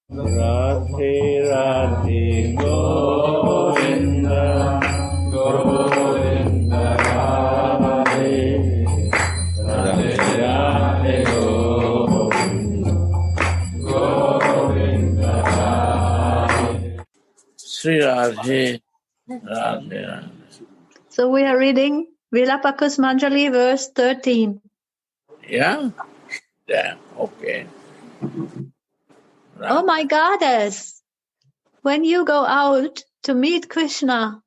Radhe Radhe Govinda Govinda Radhe Radhe Radhe Govinda Govinda Radhe Sri Radhe Radhe Radhe. So we are reading Vilapa Kusumanjali verse 13. Yeah? Yeah, okay. Oh my goddess, when you go out to meet Krishna,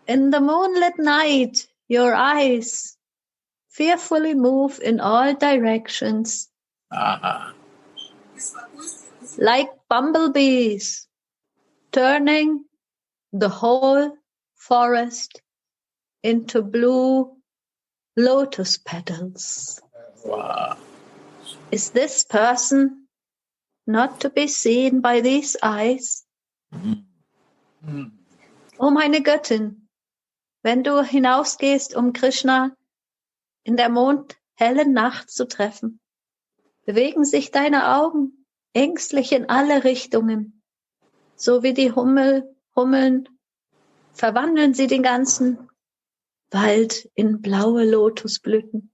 in the moonlit night, your eyes fearfully move in all directions, like bumblebees, turning the whole forest into blue lotus petals. Wow. Is this person not to be seen by these eyes? Oh meine Göttin, wenn du hinausgehst, um Krishna in der mondhellen Nacht zu treffen, bewegen sich deine Augen ängstlich in alle Richtungen, so wie die Hummeln, verwandeln sie den ganzen Wald in blaue Lotusblüten.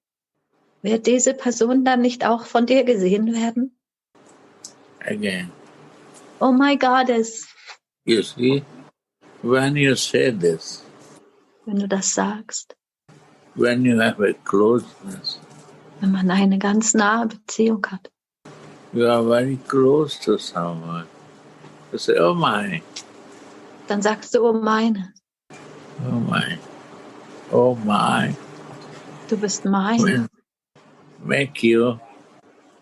Wird diese Person dann nicht auch von dir gesehen werden? Again. Oh my goddess. You see, when you say this, wenn du das sagst, when you have a closeness, wenn man eine ganz nahe Beziehung hat, you are very close to someone. You say, oh my, dann sagst du, oh meine, oh my, oh my. du bist meine. Make you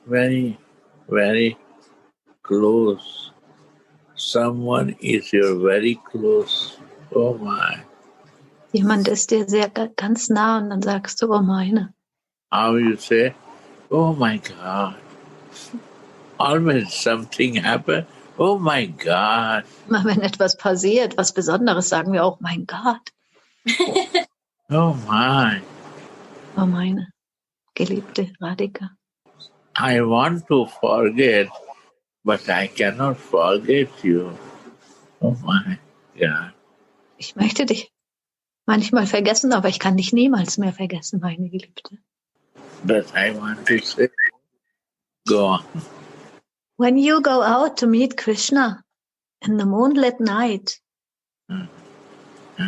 very, very close. Someone is your very close. Oh my. Jemand ist dir sehr ganz nah und dann sagst du, oh meine. How you say, oh my God. Always something happen. Oh my God. Immer wenn etwas passiert, was Besonderes, sagen wir auch, mein Gott. Oh my. Oh meine geliebte Radhika. I want to forget, but I cannot forget you. Oh my God. Ich möchte dich manchmal vergessen, aber ich kann dich niemals mehr vergessen, meine Geliebte. But I want to say, go on. When you go out to meet Krishna in the moonlit night,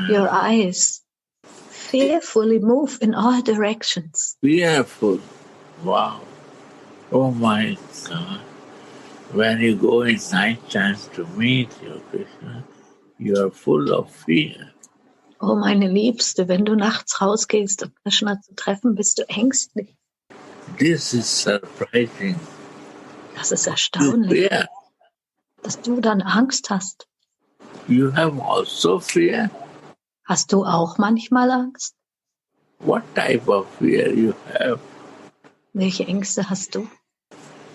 your eyes fearfully move in all directions. Fearful. Wow. Oh my God. When you go in night time to meet your Krishna, you are full of fear. Oh meine Liebste, wenn du nachts rausgehst, um Krishna zu treffen, bist du ängstlich. This is surprising. Das ist erstaunlich, dass du dann Angst hast. You have also fear? Hast du auch manchmal Angst? What type of fear you have? Welche Ängste hast du?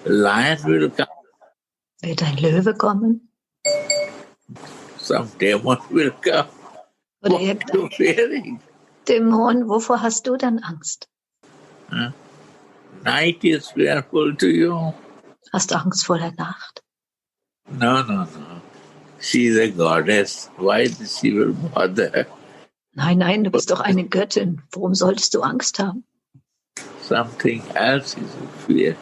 A lion will come. Wird ein Löwe kommen? Some demon will come. Oder What are you irgendein fearing? Dämon? Wovor hast du dann Angst? Night is fearful to you? Hast du Angst vor der Nacht? No. She is a goddess. Why does she will bother? Nein, du bist doch eine Göttin. Warum solltest du Angst haben? Something else is a fear.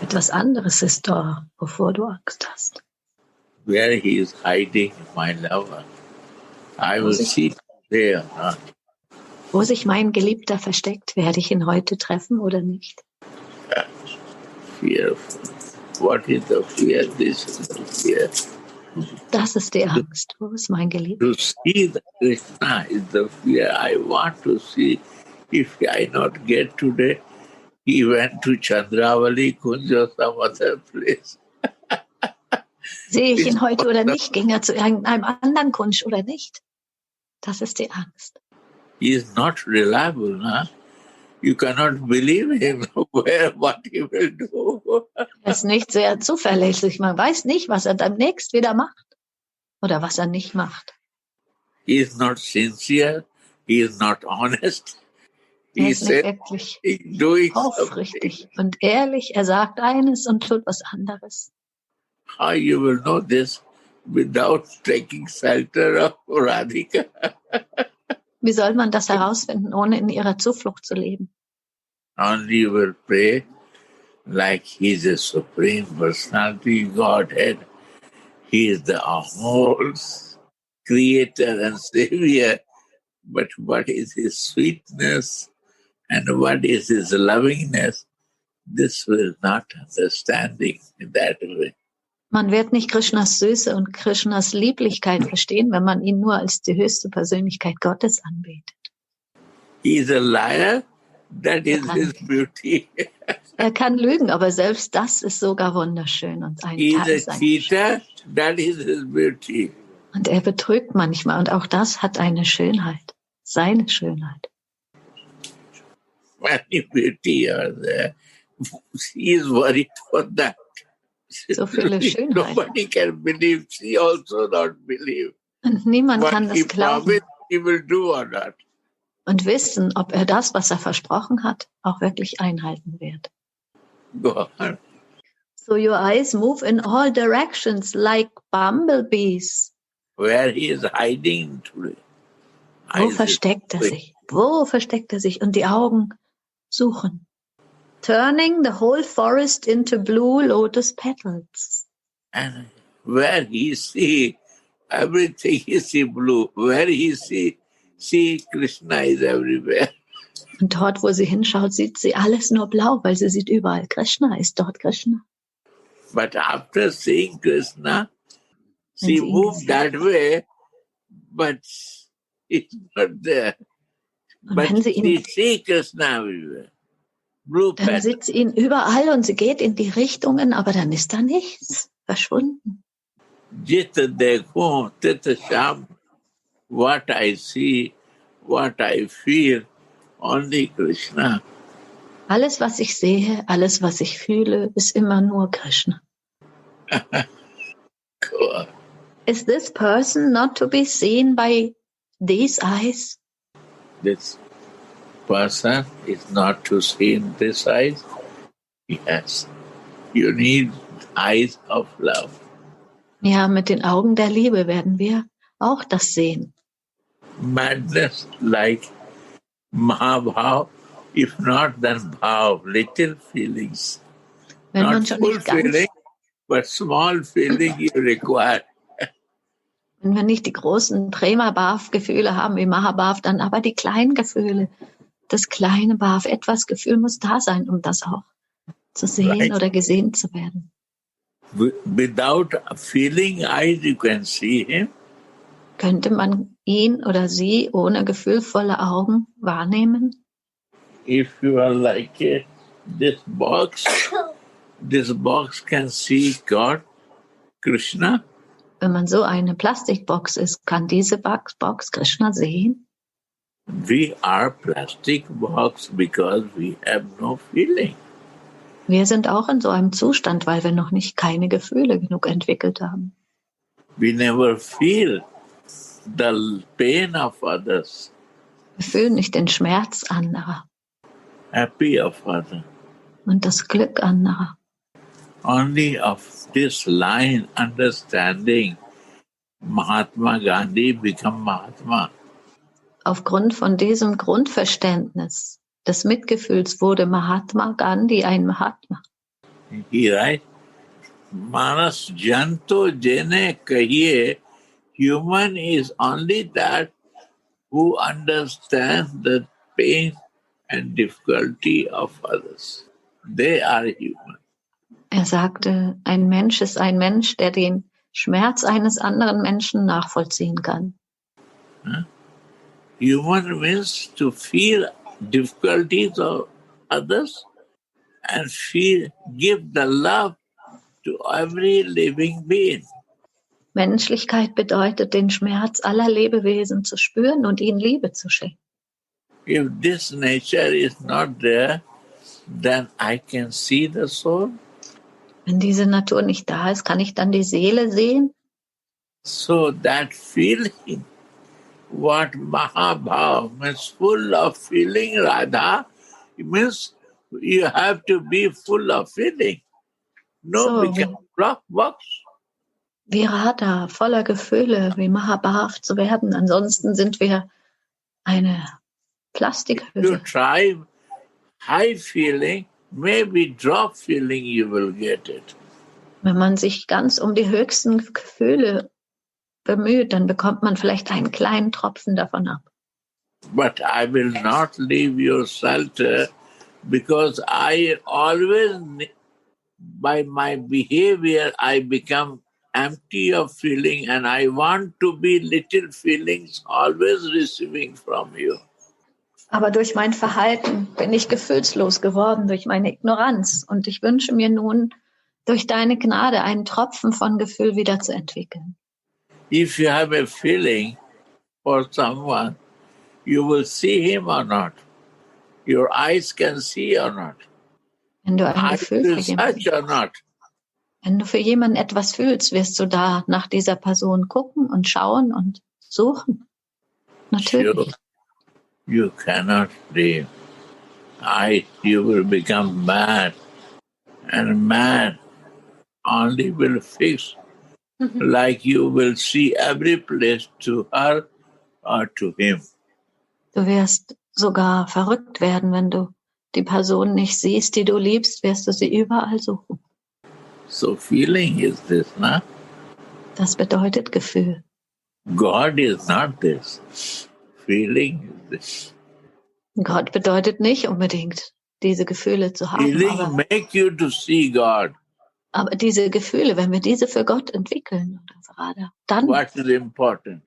Etwas anderes ist da, wovor du Angst hast. Where he is hiding, my lover. I will see there. Wo sich mein Geliebter versteckt, werde ich ihn heute treffen oder nicht? Fearful. What is the fear? This is the fear. Das ist die Angst. Wo ist mein Geliebter? To see the Krishna is the fear. I want to see. If I not get today, he went to Chandravali, Kunj or some other place. Sehe ich ihn heute oder nicht? Ging er zu irgendeinem anderen Kunsch oder nicht? Das ist die Angst. He is not reliable, huh? You cannot believe him, what he will do. Er ist nicht sehr zuverlässig. Man weiß nicht, was er demnächst wieder macht oder was er nicht macht. He is not sincere. He is not honest. Er He ist nicht said, wirklich he's doing aufrichtig something. und ehrlich. Er sagt eines und tut was anderes. How you will know this without taking shelter of Radhika? Wie soll man das herausfinden, ohne in ihrer Zuflucht zu leben? Only you will pray like he's a supreme personality, Godhead. He is the whole creator and savior. But what is his sweetness and what is his lovingness? This will not understanding in that way. Man wird nicht Krishnas Süße und Krishnas Lieblichkeit verstehen, wenn man ihn nur als die höchste Persönlichkeit Gottes anbetet. He is a liar, that Er is his beauty. kann lügen, aber selbst das ist sogar wunderschön und ein He is Teil a seiner cheater, that is his beauty. Und er betrügt manchmal und auch das hat eine Schönheit, seine Schönheit. Many beauty are there. He is worried for that. So viele Schönheiten. Nobody can believe. She also not believe. Und niemand kann What he das glauben promised, he will do or not. und wissen, ob er das, was er versprochen hat, auch wirklich einhalten wird. Go on. So your eyes move in all directions like bumblebees. Where he is hiding today. Wo versteckt er sich? Wo versteckt er sich? Und die Augen suchen. Turning the whole forest into blue lotus petals. And where he see everything, he see blue. Where he see Krishna is everywhere. Und dort, wo sie hinschaut, sieht sie alles nur blau, weil sie sieht überall Krishna, ist dort Krishna. But after seeing Krishna, she moved that way, but it's not there. Und But wenn sie ihn, she see Krishna everywhere. Blue dann petal. sieht sie ihn überall und sie geht in die Richtungen, aber dann ist da nichts, verschwunden. Jit dekho tit sham. What I see, what I feel, only Krishna. Alles, was ich sehe, alles, was ich fühle, ist immer nur Krishna. Cool. Is this person not to be seen by these eyes? This person is not to see in this eyes. Yes. You need eyes of love. Ja, mit den Augen der Liebe werden wir auch das sehen. Madness like Mahabhav, if not then Bhav, little feelings. Wenn man Not schon full nicht ganz, feeling, but small feeling you require. wenn wir nicht die großen Prema-Bhav-Gefühle haben wie Mahabhav, dann aber die kleinen Gefühle, das kleine Bhav, etwas Gefühl muss da sein, um das auch zu sehen Right. oder gesehen zu werden. Without feeling eyes, you can see him. Könnte man ihn oder sie ohne gefühlvolle Augen wahrnehmen? If you are like this box can see God, Krishna. Wenn man so eine Plastikbox ist, kann diese Box Krishna sehen? We are plastic box because we have no feeling. Wir sind auch in so einem Zustand, weil wir noch nicht keine Gefühle genug entwickelt haben. We never feel the pain of others, Wir fühlen nicht den Schmerz anderer happy of others. und das Glück anderer. Only of this line understanding, Mahatma Gandhi become Mahatma. Aufgrund von diesem Grundverständnis des Mitgefühls wurde Mahatma Gandhi ein Mahatma. He writes, Manas janto jene kahiye, human is only that who understands the pain and difficulty of others. They are human. Er sagte, ein Mensch ist ein Mensch, der den Schmerz eines anderen Menschen nachvollziehen kann. Human means to feel difficulties of others and give the love to every living being. Menschlichkeit bedeutet, den Schmerz aller Lebewesen zu spüren und ihnen Liebe zu schenken. If this nature is not there, then I can see the soul. Wenn diese Natur nicht da ist, kann ich dann die Seele sehen? So that feeling what Mahabhava means, full of feeling, Radha, it means you have to be full of feeling. No So become block box. wie Radha, voller Gefühle, wie Mahabhav zu werden. Ansonsten sind wir eine You Plastikhülle. try high feeling, maybe drop feeling, you will get it. Wenn man sich ganz um die höchsten Gefühle bemüht, dann bekommt man vielleicht einen kleinen Tropfen davon ab. But I will not leave your shelter because I always, by my behavior, I become empty of feeling and I want to be little feelings always receiving from you. Aber durch mein Verhalten bin ich gefühlslos geworden, durch meine Ignoranz. Und ich wünsche mir nun, durch deine Gnade einen Tropfen von Gefühl wieder zu entwickeln. If you have a feeling for someone, you will see him or not. Your eyes can see or not. Wenn du ein I Gefühl will für jemanden search or not. Wenn du für jemanden etwas fühlst, wirst du da nach dieser Person gucken und schauen und suchen. Natürlich. Sure, you cannot leave. You will become mad. And man only will fix, like you will see every place to her or to him. Du wirst sogar verrückt werden, wenn du die Person nicht siehst, die du liebst, wirst du sie überall suchen. So feeling is this, na? Das bedeutet Gefühl. God is not this. Feeling is this. Gott bedeutet nicht unbedingt, diese Gefühle zu haben, Feeling make you to see God. aber diese Gefühle, wenn wir diese für Gott entwickeln, dann What is important?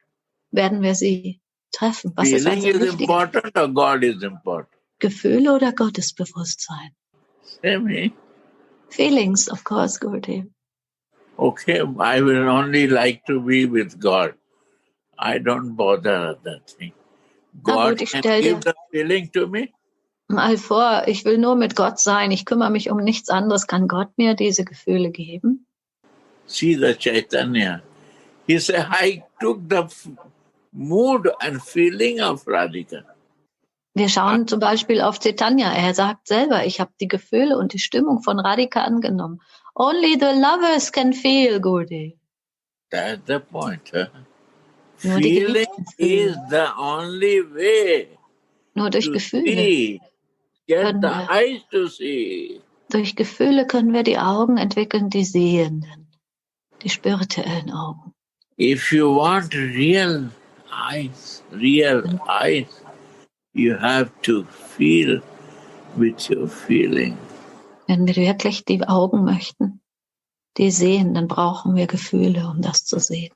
werden wir sie treffen. Was ist Feeling also is wichtig? important or God is important? Gefühle oder Gottesbewusstsein? Say me. Feelings, of course, Gurudev. Okay, I will only like to be with God. I don't bother other thing. Na God gut, ich can stell give dir the feeling to me. mal vor, ich will nur mit Gott sein, ich kümmere mich um nichts anderes. Kann Gott mir diese Gefühle geben? See the Chaitanya. He said, I took the mood and feeling of Radhika. Wir schauen zum Beispiel auf Chaitanya. Er sagt selber, ich habe die Gefühle und die Stimmung von Radhika angenommen. Only the lovers can feel, Gurudev. That's the point. Huh? Nur die Feeling Geliebten is fühlen. the only way Nur durch to Gefühle see, get können the wir, eyes to see. durch Gefühle können wir die Augen entwickeln, die sehenden, die spirituellen Augen. If you want real eyes, you have to feel with your feeling. Wenn wir wirklich die Augen möchten, die sehen, dann brauchen wir Gefühle, um das zu sehen.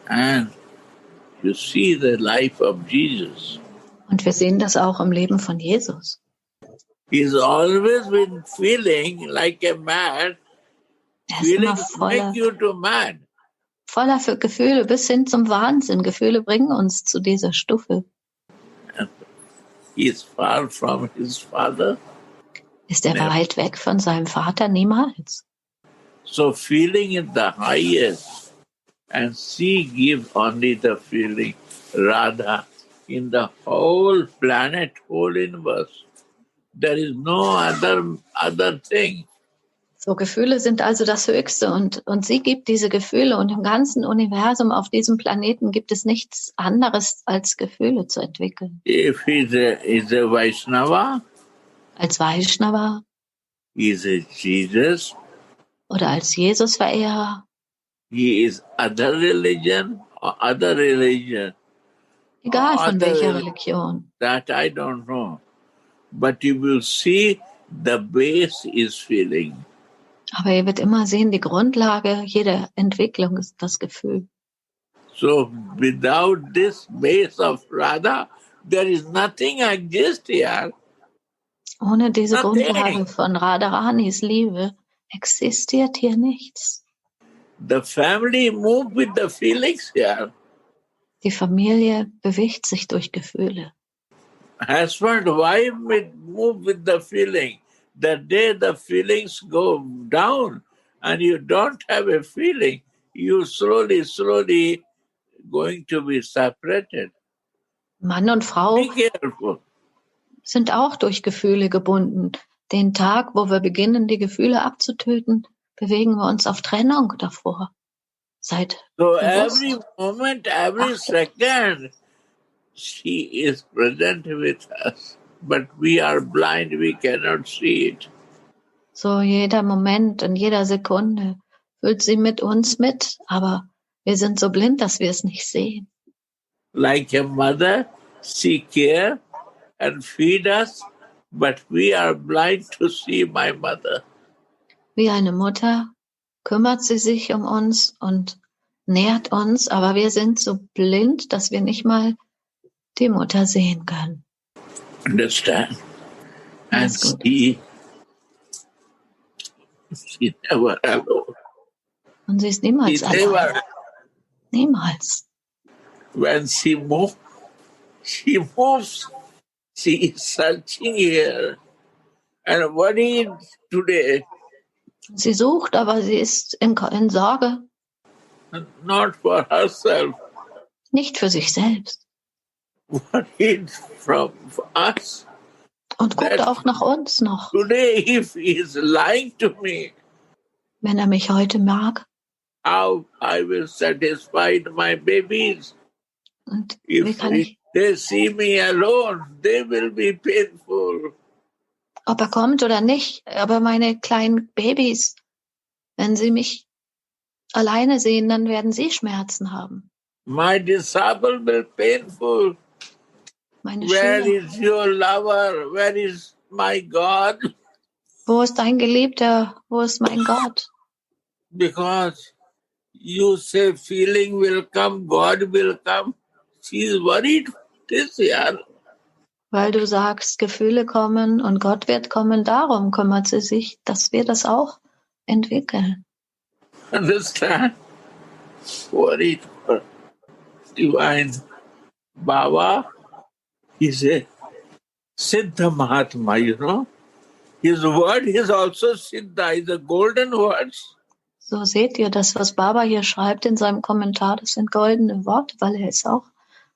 And you see the life of Jesus. Und wir sehen das auch im Leben von Jesus. He's always been feeling like a mad. Er ist immer Feelings make you to mad. voller für Gefühle bis hin zum Wahnsinn. Gefühle bringen uns zu dieser Stufe. He is far from his father. Ist er weit weg von seinem Vater? Niemals. So feeling is the highest. And she gives only the feeling, Radha, in the whole planet, whole universe. There is no other thing. So Gefühle sind also das Höchste und sie gibt diese Gefühle und im ganzen Universum auf diesem Planeten gibt es nichts anderes als Gefühle zu entwickeln. If he's a Vaishnava, Als Vaishnava he's a Jesus, oder als Jesus-Verehrer, he is other religion or other religion. egal von Other welcher religion, Religion. that I don't know. But you will see the base is feeling. Aber ihr werdet immer sehen, die Grundlage jeder Entwicklung ist das Gefühl. So without this base of Radha, there is nothing exists here. Ohne diese Nothing. Grundlage von Radharanis Liebe existiert hier nichts. The family move with the feelings here. Die Familie bewegt sich durch Gefühle. Husband, wife move with the feeling. The day the feelings go down and you don't have a feeling, you slowly going to be separated. Mann und Frau Be careful. sind auch durch Gefühle gebunden. Den Tag, wo wir beginnen, die Gefühle abzutöten, bewegen wir uns auf Trennung davor. Seid So bewusst. every moment, every second, she is present with us. But we are blind, we cannot see it. So jeder Moment, in jeder Sekunde fühlt sie mit uns mit, aber wir sind so blind, dass wir es nicht sehen. Like a mother, she care and feed us, but we are blind to see my mother. Wie eine Mutter kümmert sie sich um uns und nährt uns, aber wir sind so blind, dass wir nicht mal die Mutter sehen können. Understand? And Alles gut. she never alone. Und sie ist niemals She allein. never, Niemals. when she moves, she is searching here. And worried today, Sie sucht, aber sie ist in Sorge, not for herself, nicht für sich selbst. worried from us. Und guckt That auch nach uns noch. today, if he is lying to me, Wenn er mich heute mag how I will satisfy my babies. und wie If kann ich, they see me alone, they will be painful. ob er kommt oder nicht, aber meine kleinen Babys, wenn sie mich alleine sehen, dann werden sie Schmerzen haben. My disciple will painful. Meine Where Schüler, is your lover? Where is my God? wo ist dein Geliebter? Wo ist mein Gott? Because you say feeling will come, God will come. She is worried this year. Weil du sagst, Gefühle kommen und Gott wird kommen, darum kümmert sie sich, dass wir das auch entwickeln. Understand? Worried for divine Bhava. He's a Siddha Mahatma, you know. His word is also Siddha, is a golden words. So seht ihr, das, was Baba hier schreibt in seinem Kommentar, das sind goldene Worte, weil er ist auch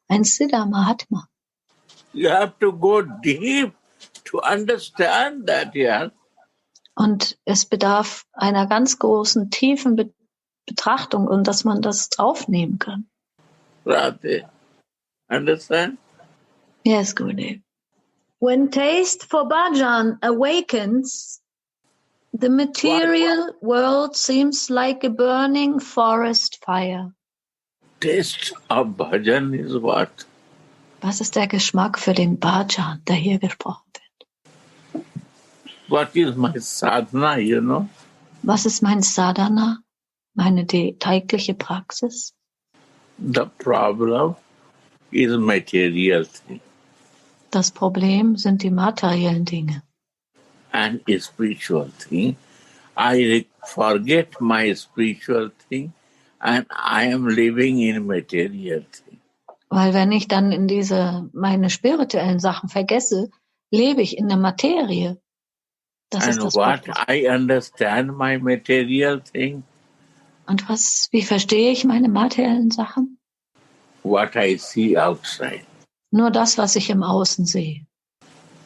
ein Siddha Mahatma. You have to go deep to understand that, yeah. Und es bedarf einer ganz großen, tiefen Betrachtung und dass man das aufnehmen kann. Radhe. Understand? Yes, Gurudev. When taste for bhajan awakens, the material world seems like a burning forest fire. Taste of bhajan is what? Was ist der Geschmack für den Bhajan, der hier gesprochen wird? What is my sadhana, you know? Was ist mein Sadhana, meine tägliche Praxis? The problem is material thing. Das Problem sind die materiellen Dinge. And a spiritual thing. I forget my spiritual thing and I am living in material thing. Weil wenn ich dann in meine spirituellen Sachen vergesse, lebe ich in der Materie. Das ist And das what Problem. I understand my material thing, Und wie verstehe ich meine materiellen Sachen? what I see outside. Nur das, was ich im Außen sehe.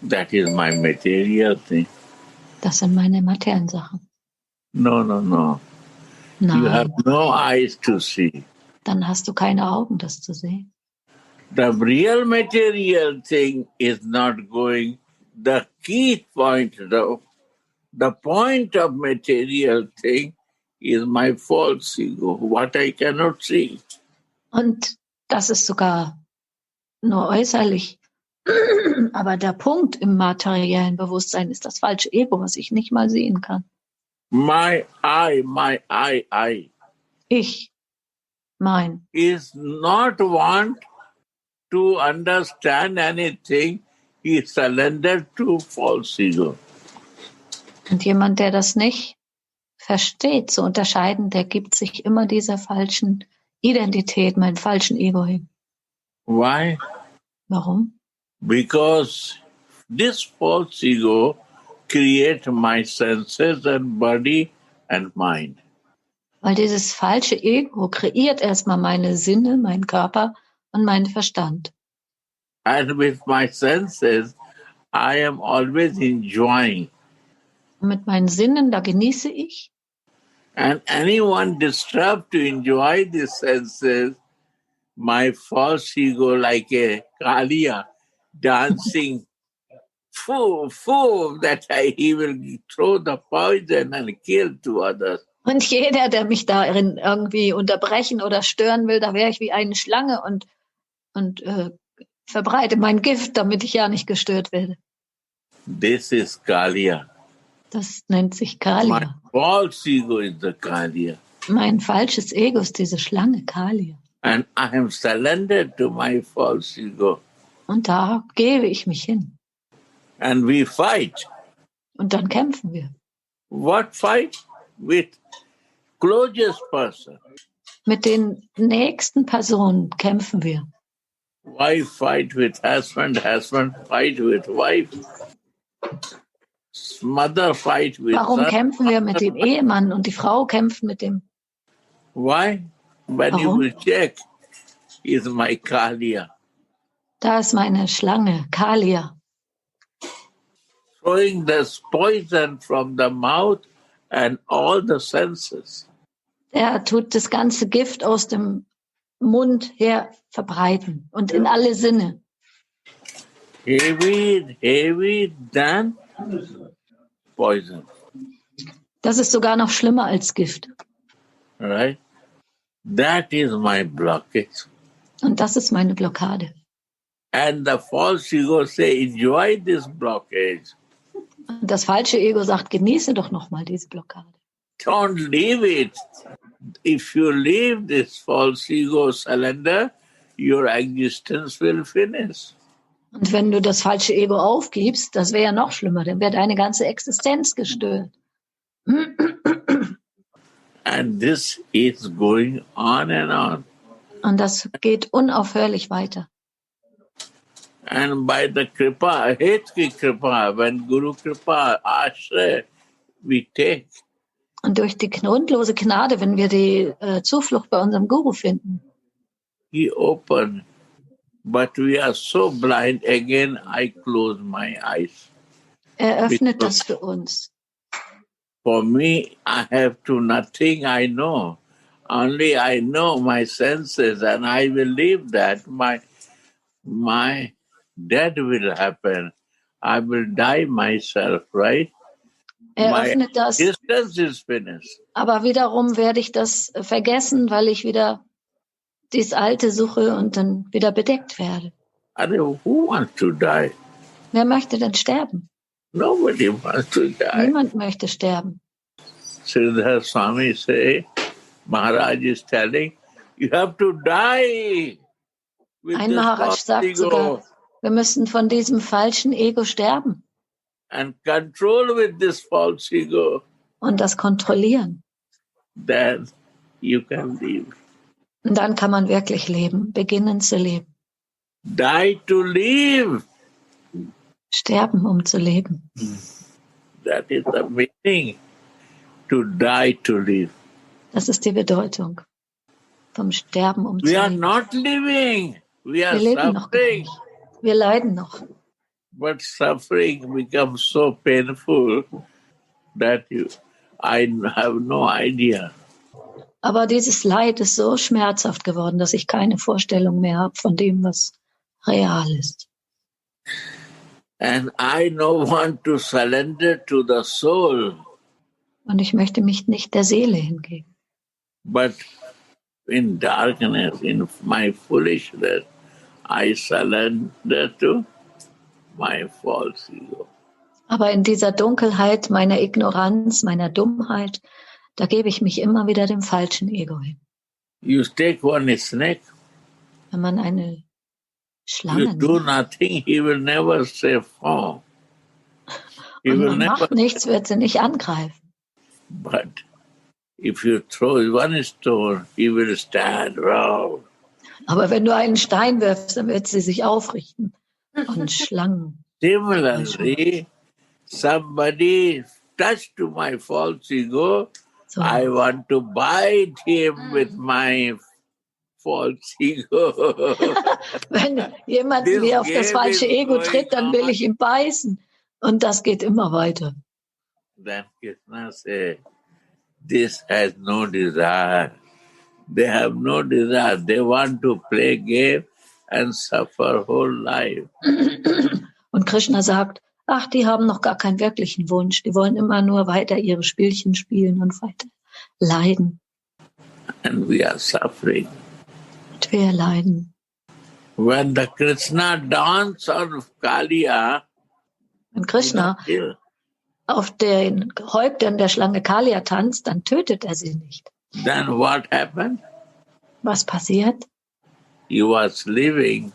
That is my material thing. Das sind meine materiellen Sachen. No. You have Nein, no eyes to see. dann hast du keine Augen, das zu sehen. The real material thing is not going. The key point, though, the point of material thing is my false ego, what I cannot see. Und das ist sogar nur äußerlich. Aber der Punkt im materiellen Bewusstsein ist das falsche Ego, was ich nicht mal sehen kann. My I Ich, mein, is not want to understand anything. He surrendered to false ego. Und jemand, der das nicht versteht, zu unterscheiden, der gibt sich immer dieser falschen Identität, meinem falschen Ego hin. Why? Warum? Because this false ego creates my senses and body and mind. Weil dieses falsche Ego kreiert erstmal meine Sinne, meinen Körper und meinen Verstand. And with my senses, I am always enjoying. Und mit meinen Sinnen, da genieße ich. And anyone disturbed to enjoy these senses, my false ego, like a Kalia, dancing, that he will throw the poison and kill two others. Und jeder, der mich darin irgendwie unterbrechen oder stören will, da wäre ich wie eine Schlange und verbreite mein Gift, damit ich ja nicht gestört werde. This is Kalia. Das nennt sich My Kalia. false ego is the Kalia. Mein falsches Ego ist diese Schlange Kalia. And I am surrendered to my false ego. Und da gebe ich mich hin. And we fight. Und dann kämpfen wir. What fight? With closest person. Mit den nächsten Personen kämpfen wir. Wife fight with husband, husband fight with wife. Mother fight with Warum son. kämpfen wir mit dem Ehemann und die Frau kämpft mit dem? Why? When you Warum? will check, is my Kalia. Da ist meine Schlange, Kalia. Throwing this poison from the mouth and all the senses. Der tut das ganze Gift aus dem Mund her verbreiten und in alle Sinne. Heavy than poison. Das ist sogar noch schlimmer als Gift. Right? That is my blockage. Und das ist meine Blockade. And the false ego say, enjoy this blockage. Und das falsche Ego sagt, genieße doch nochmal diese Blockade. Don't leave it. If you leave this false ego surrender, your existence will finish. Und wenn du das falsche Ego aufgibst, das wäre ja noch schlimmer, dann wäre deine ganze Existenz gestört. And this is going on and on. Und das geht unaufhörlich weiter. And by the kripa, Hetki kripa, when Guru kripa, ashray, we take. Und durch die grundlose Gnade, wenn wir die Zuflucht bei unserem Guru finden, He opened, but we are so blind. Again, I close my eyes. er öffnet das für uns. For me, I have to nothing I know. Only I know my senses, and I will leave that. My death will happen. I will die myself, right? Er My öffnet das, existence is finished. aber wiederum werde ich das vergessen, weil ich wieder dies Alte suche und dann wieder bedeckt werde. I mean, who wants to die? Wer möchte denn sterben? Nobody wants to die. Niemand möchte sterben. Sridhar Swami say, Maharaj is telling, you have to die with Ein this Maharaj false sagt ego sogar, wir müssen von diesem falschen Ego sterben and control with this false ego. und das kontrollieren. Then you can live. Und dann kann man wirklich leben, beginnen zu leben. Die to live. Sterben, um zu leben. That is the meaning. To die to live. Das ist die Bedeutung vom Sterben, um zu We are leben. not living. We are Wir leben noch gar suffering. nicht. Wir leiden noch. But suffering becomes so painful that I have no idea. Aber dieses Leid ist so schmerzhaft geworden, dass ich keine Vorstellung mehr habe von dem, was real ist. And I don't want to surrender to the soul. Und ich möchte mich nicht der Seele hingeben. But in darkness, in my foolishness, I surrender to my false ego. Aber in dieser Dunkelheit meiner Ignoranz, meiner Dummheit, da gebe ich mich immer wieder dem falschen Ego hin. You take one snake, Wenn man eine you Schlange do nimmt nothing, he will never say fall. He und will man never. macht nichts, wird sie nicht angreifen. But if you throw one stone, he will stand round. Aber wenn du einen Stein wirfst, dann wird sie sich aufrichten und Schlangen. Similarly, somebody touched to my false ego, So. I want to bite him with my false ego. Wenn jemand mir auf das falsche Ego tritt, dann will ich ihn beißen. Und das geht immer weiter. Then Krishna said, this has no desire. They have no desire. They want to play game and suffer whole life. Und Krishna sagt, ach, die haben noch gar keinen wirklichen Wunsch. Die wollen immer nur weiter ihre Spielchen spielen und weiter leiden. And we are suffering. Und wir leiden. When the Krishna dance on Kaliya, Wenn Krishna auf den Häuptern der Schlange Kaliya tanzt, dann tötet er sie nicht. Then what happened? Was passiert? He was living,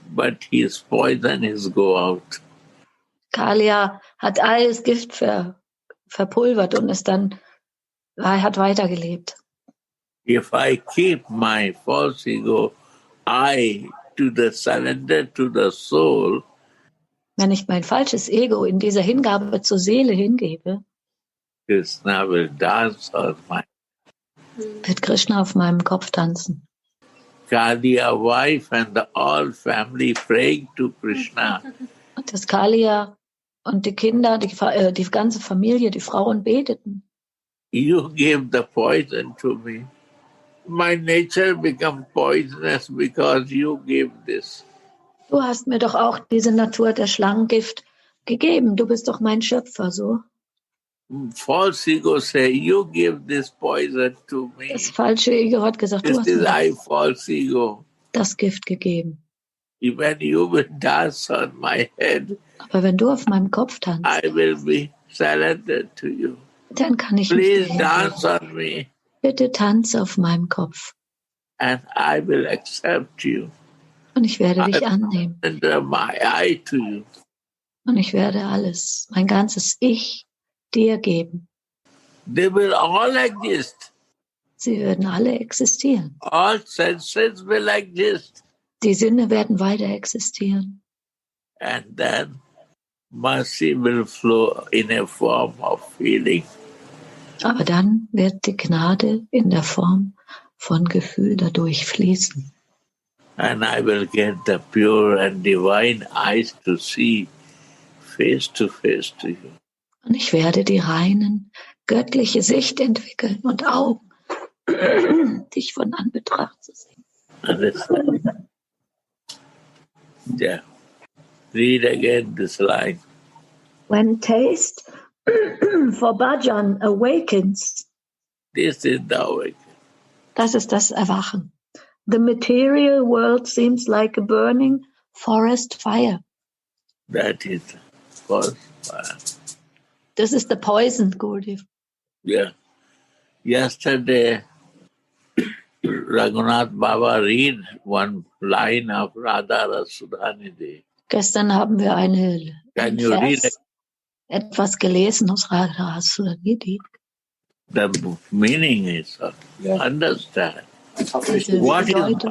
but his poison is go out. Kaliya hat alles Gift verpulvert und er hat weitergelebt. If I keep my false ego, to the surrender to the soul, wenn ich mein falsches Ego in dieser Hingabe zur Seele hingebe, Krishna will dance on my wird Krishna auf meinem Kopf tanzen. Kaliya wife and the all family praying to Krishna. Und das Kaliya und die Kinder, die ganze Familie, die Frauen beteten. You gave the poison to me. My nature become poisonous because you gave this. Du hast mir doch auch diese Natur der Schlangengift gegeben. Du bist doch mein Schöpfer, so. False ego say, you give this poison to me. Das falsche Ego hat gesagt, du hast mir false ego. Das Gift gegeben. When you will dance on my head, aber wenn du auf meinem Kopf tanzt, I will be surrendered to you. Dann kann ich Please dance on me. Bitte tanze auf meinem Kopf. And I will accept you. Und ich werde dich annehmen. My eye to you. Und ich werde alles, mein ganzes Ich, dir geben. They will all exist. Sie werden alle existieren. All senses will exist. Die Sinne werden weiter existieren. And then mercy will flow in a form of feeling. Aber dann wird die Gnade in der Form von Gefühl dadurch fließen. And I will get the pure and divine eyes to see face to you. Und ich werde die reinen, göttliche Sicht entwickeln und Augen, dich von Anbetracht zu sehen. Understand? Yeah. Read again this line. When taste for bhajan awakens, this is the awakening. Das ist das Erwachen. The material world seems like a burning forest fire. That is forest fire. This is the poison, Gurudev. Yeah. Yesterday, Raghunath Bhava read one line of Radha Rasudhanidhi. Gestern haben wir einen Vers, etwas gelesen aus Radha Rasudhanidhi. The meaning is, understand. What is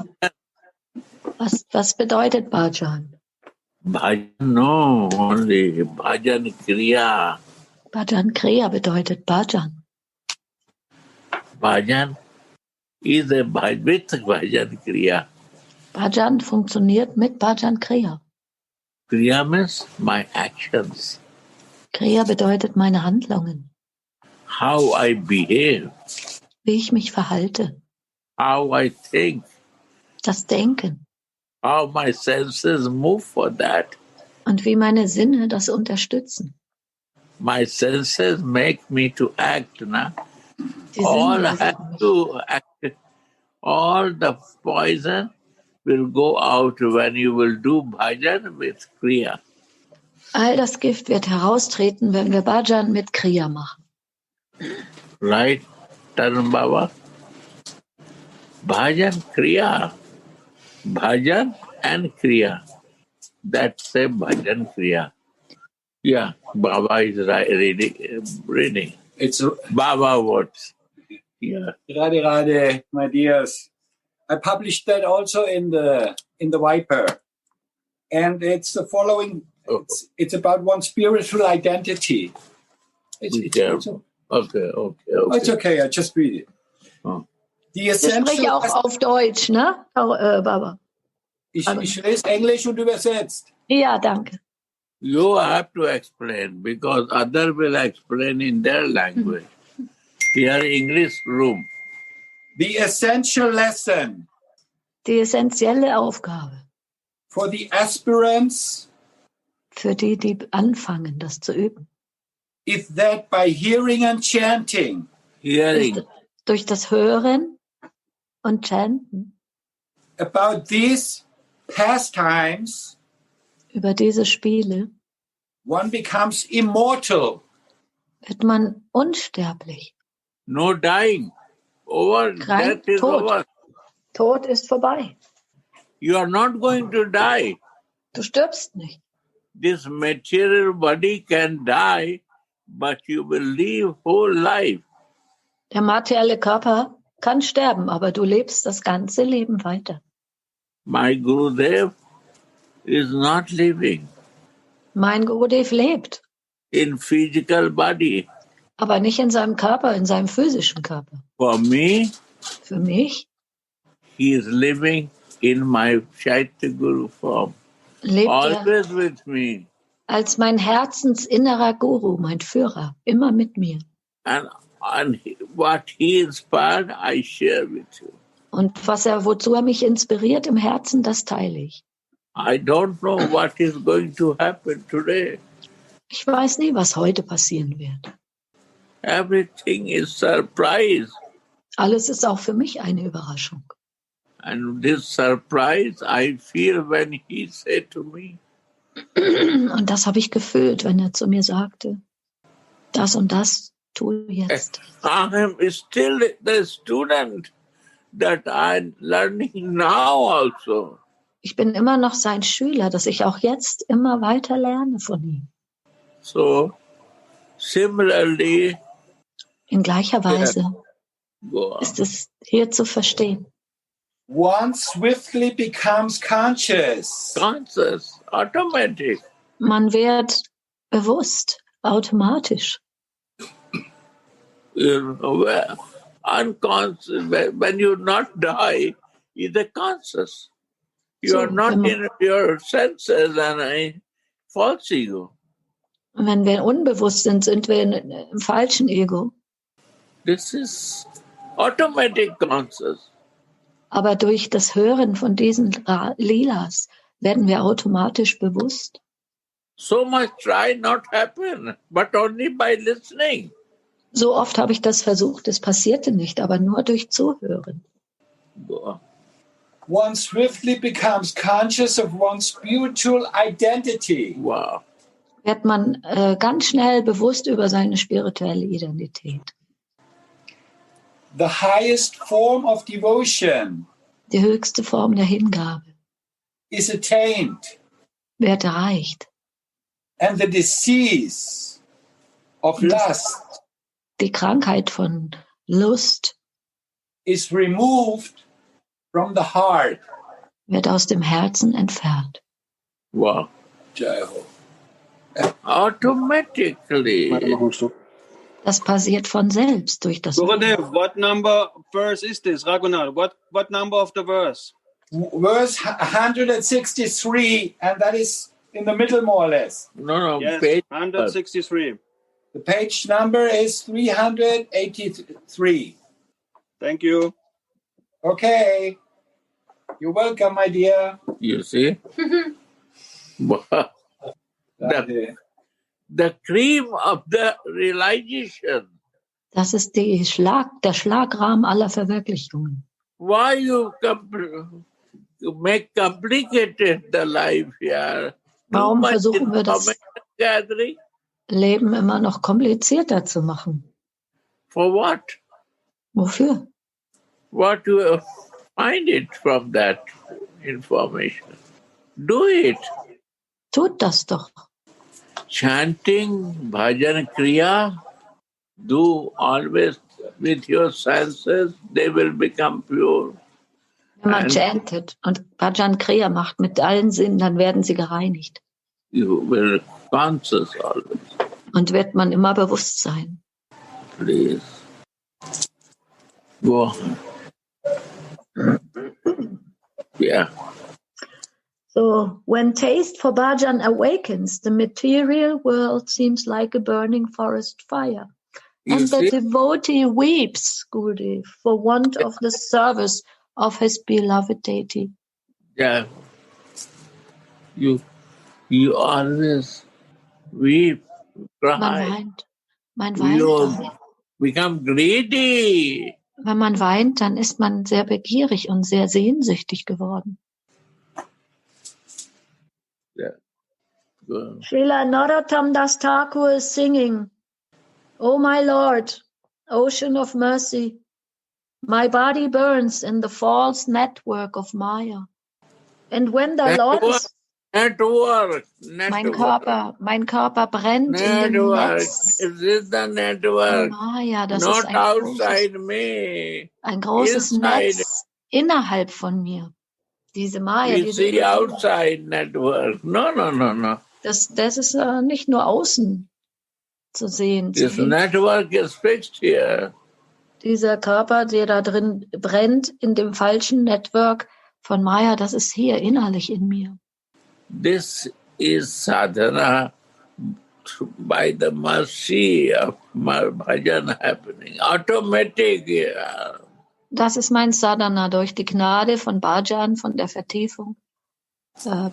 was bedeutet Bhajan? Bhajan, no, only Bhajan Kriya. Bhajan Kriya bedeutet Bhajan. Bhajan is a with Bhajan Kriya. Bhajan funktioniert mit Bhajan Kriya. Kriya means my actions. Kriya bedeutet meine Handlungen. How I behave. Wie ich mich verhalte. How I think. Das Denken. How my senses move for that. Und wie meine Sinne das unterstützen. My senses make me to act, na? All have to act. All the poison will go out when you will do bhajan with kriya. All das Gift wird heraustreten, wenn wir Bhajan mit Kriya machen. Right, Tarun Baba? Bhajan, Kriya. Bhajan and Kriya. That's a Bhajan Kriya. Yeah, Baba is reading. It's Baba words. Yeah. Radhe, my dears. I published that also in the Viper. And it's the following. It's about one's spiritual identity. It's Okay. It's okay, I just read it. Oh. Die Ich spreche essential auch auf Deutsch, ne, Baba? ich lese Englisch und übersetzt. Ja, danke. You have to explain because other will explain in their language. Here English room. The essential lesson Die essentielle Aufgabe for the aspirants für die, die anfangen, das zu üben, is that by hearing and chanting, Hearing. ist durch das Hören und Chanten about these pastimes, über diese Spiele one becomes immortal. wird man unsterblich. No dying. Over. Kein Death is Tod. over. Tod ist vorbei. You are not going to die. Du stirbst nicht. This material body can die, but you will live whole life. Der materielle Körper kann sterben, aber du lebst das ganze Leben weiter. My Gurudev is not living Mein Gurudev lebt, in physical body. aber nicht in seinem Körper, in seinem physischen Körper. For me, Für mich he is living in my Chaitya Guru form. lebt er Always with me. als mein herzensinnerer Guru, mein Führer, immer mit mir. And what he inspired, I share with you. Und wozu er mich inspiriert im Herzen, das teile ich. I don't know what is going to happen today. Ich weiß nie, was heute passieren wird. Everything is surprise. Alles ist auch für mich eine Überraschung. And this surprise I feel when he said to me, Und das habe ich gefühlt, wenn er zu mir sagte, das und das tue jetzt. I am still the student that I'm learning now also. Ich bin immer noch sein Schüler, dass ich auch jetzt immer weiter lerne von ihm. So, similarly, In gleicher Weise go on. ist es hier zu verstehen. One swiftly becomes conscious. Conscious, automatic. Man wird bewusst, automatisch. Unconscious, when you not die, is a conscious. You So, are not wenn man- in your senses and a false ego. Und wenn wir unbewusst sind, sind wir im falschen Ego. This is automatic conscious. Aber durch das Hören von diesen Lilas werden wir automatisch bewusst. So much try not happen, but only by listening. So oft habe ich das versucht, es passierte nicht, aber nur durch Zuhören. Go on. One swiftly becomes conscious of one's spiritual identity. Wow. Wird man ganz schnell bewusst über seine spirituelle Identität. The highest form of devotion Die höchste Form der Hingabe is attained, wird erreicht. and the disease of lust Die Krankheit von Lust is removed from the heart. wird aus dem Herzen entfernt. Wow. Jai Ho. Automatically. Das passiert von selbst durch das Gurudev, what number verse is this? Raghunath, what number of the verse? Verse 163, and that is in the middle more or less. No, Yes, page. 163. The page number is 383. Thank you. Okay. You're welcome, my dear. You see? Wow. The cream of the realization. Das ist der Schlagrahmen aller Verwirklichungen. Why you make complicated the life here? Warum Too much versuchen wir das information gathering? Leben immer noch komplizierter zu machen? For what? Wofür? What you find it from that information? Do it. Tut das doch. Chanting, bhajan, kriya, do always with your senses, they will become pure. Wenn man chantet und Bhajan Kriya macht mit allen Sinnen, dann werden sie gereinigt. You will conscious always. Und wird man immer bewusst sein. Please. Go on. Yeah. So, when taste for bhajan awakens, the material world seems like a burning forest fire. You And the see? devotee weeps, Gurudev, for want of the service of his beloved deity. Yeah. You always weep, Man cry. weint. Man You weint dann. become greedy. Wenn man weint, dann ist man sehr begierig und sehr sehnsüchtig geworden. Yeah. Go. Srila Narottam Das Thakur is singing, "O my Lord, ocean of mercy, my body burns in the false network of Maya. And when the Lord is... Network. Mein Körper brennt in dem Netz Is this the von network? Maya. Das Not ist outside me. ein großes Inside. Netz innerhalb von mir. Diese Maya, We diese see Illusion. outside network. No. Das ist nicht nur außen zu sehen. This network is fixed here. Dieser Körper, der da drin brennt, in dem falschen Network von Maya, das ist hier innerlich in mir. This is sadhana by the mercy of bhajan happening. Automatic. Yeah. Das ist mein Sadhana. Durch die Gnade von Bhajan, von der Vertiefung,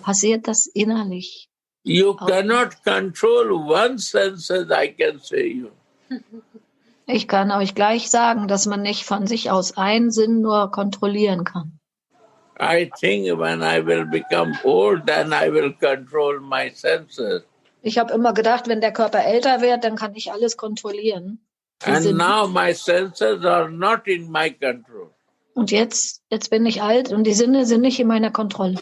passiert das innerlich. You cannot control one senses, I can say you. Ich kann euch gleich sagen, dass man nicht von sich aus einen Sinn nur kontrollieren kann. I think when I will become old, then I will control my senses. Ich habe immer gedacht, wenn der Körper älter wird, dann kann ich alles kontrollieren. And now my senses are not in my control. Und jetzt bin ich alt und die Sinne sind nicht in meiner Kontrolle.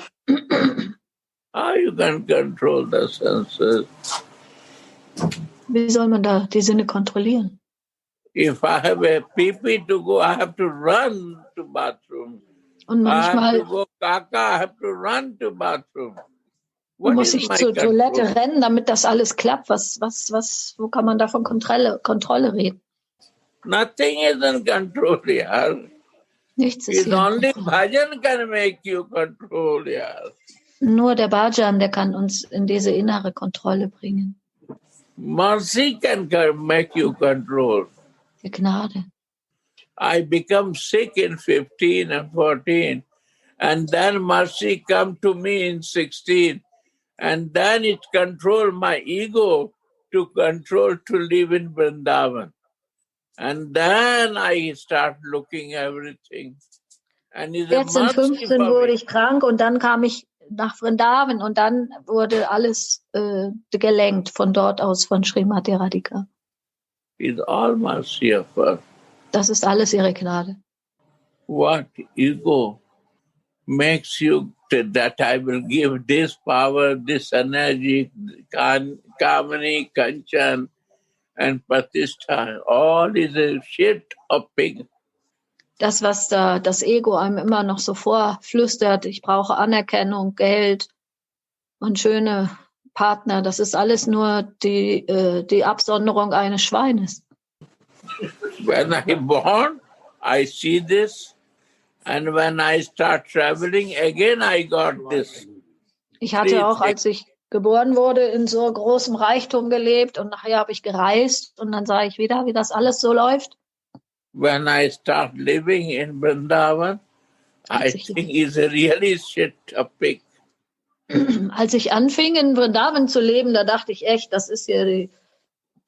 How you can control the senses? Wie soll man da die Sinne kontrollieren? If I have a pee-pee to go, I have to run to bathroom. Und I have manchmal to go kaka, I have to run to bathroom. What muss is ich my zur Toilette control? rennen, damit das alles klappt. Wo kann man da von Kontrolle reden? Nothing is in control here. Nichts ist It's hier. only bhajan can make you control here. Nur der Bhajan, der kann uns in diese innere Kontrolle bringen. Mercy can make you control. Die Gnade. I become sick in 15 and 14, and then mercy come to me in 16, and then it control my ego to control to live in Vrindavan. And then I start looking everything. And it's a 14, mercy 15 for wurde me. ich krank und dann kam ich nach Vrindavan und dann wurde alles gelenkt von dort aus, von Srimati Radhika. It's all mercy of her. Das ist alles ihre Gnade. What ego makes you that I will give this power, this energy, Kamani, Kanchan, and Pratishtha. All is a shit of pig. Das, was da das Ego einem immer noch so vorflüstert, ich brauche Anerkennung, Geld und schöne Partner, das ist alles nur die Absonderung eines Schweines. When I born, I see this, and when I start traveling, again I got this. Ich hatte auch, als ich geboren wurde, in so großem Reichtum gelebt und nachher habe ich gereist und dann sah ich wieder, wie das alles so läuft. When I start living in Vrindavan, I think it's a really shit of pig. Als ich anfing, in Vrindavan zu leben, da dachte ich echt, das ist hier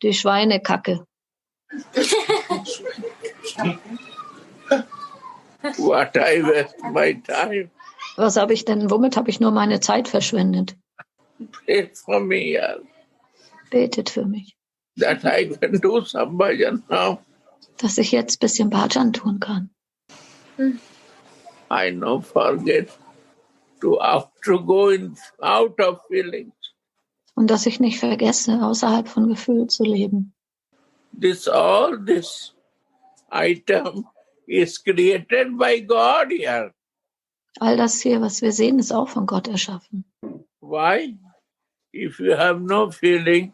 die Schweinekacke. What I waste my time. Was habe ich denn, womit habe ich nur meine Zeit verschwendet? Pray for me, yeah. Betet für mich. That I can do some bhajan now. Dass ich jetzt ein bisschen Bhajan tun kann. I no forget to go out of feelings. Und dass ich nicht vergesse, außerhalb von Gefühl zu leben. All this item is created by God here. All das hier, was wir sehen, ist auch von Gott erschaffen. Why? If you have no feeling,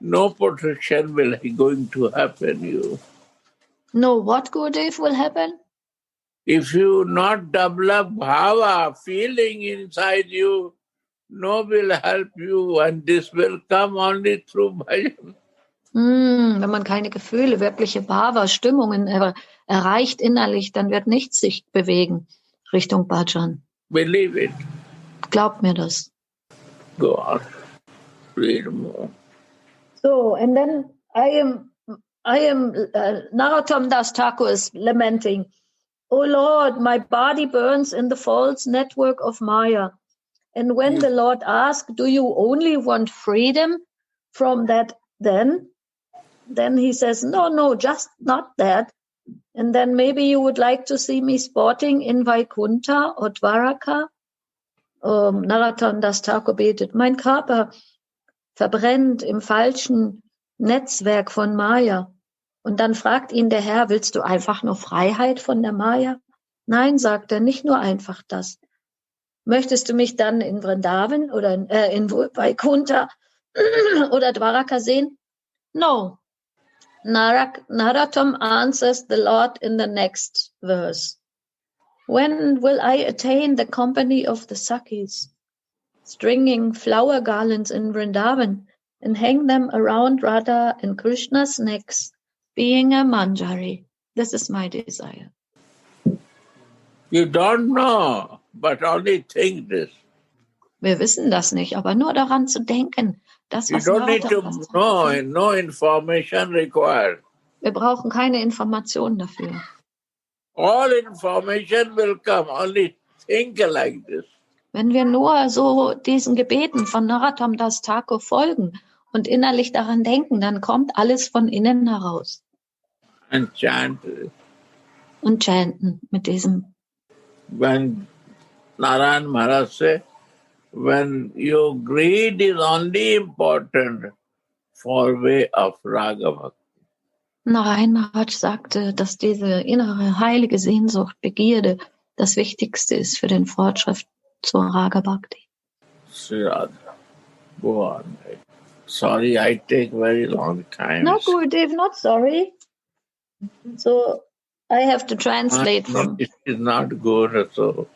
no protection will going to happen you. No, what, Gurudev, will happen? If you not develop bhava, feeling inside you, no will help you, and this will come only through bhajan. Wenn man keine Gefühle, wirkliche Bhava, Stimmungen erreicht innerlich, dann wird nichts sich bewegen Richtung Bhajan. Believe it. Glaubt mir das. Go on. Read more. So, and then I am Narottam Das Thakur is lamenting, "Oh Lord, my body burns in the false network of Maya." And when the Lord asked, "Do you only want freedom from that then?" Then he says, no, just not that. And then maybe you would like to see me sporting in Vaikuntha or Dwaraka. Narottam Das Thakur betet, mein Körper verbrennt im falschen Netzwerk von Maya. Und dann fragt ihn der Herr, willst du einfach nur Freiheit von der Maya? Nein, sagt er, nicht nur einfach das. Möchtest du mich dann in Vrindavan oder in Vaikuntha oder Dwaraka sehen? No. Narottam answers the Lord in the next verse. When will I attain the company of the Sakhis, stringing flower garlands in Vrindavan and hang them around Radha and Krishna's necks, being a manjari? This is my desire. You don't know, but only think this. Wir wissen das nicht, aber nur daran zu denken, das, You was don't need to Narottam know, no information required. Wir brauchen keine Informationen dafür. All information will come, only think like this. Wenn wir nur so diesen Gebeten von Narottam Das Thakur folgen und innerlich daran denken, dann kommt alles von innen heraus. And chant. Und chanten mit diesem. When Narayan Maharaj said, when your greed is only important for way of Raga Bhakti. Narayan Maharaj sagte, dass diese innere heilige Sehnsucht, Begierde, das Wichtigste ist für den Fortschritt zur Raga Bhakti. Sri Radha, go on. Sorry, I take very long time. No, Gurudev, not sorry. So I have to translate from. It is not good, so.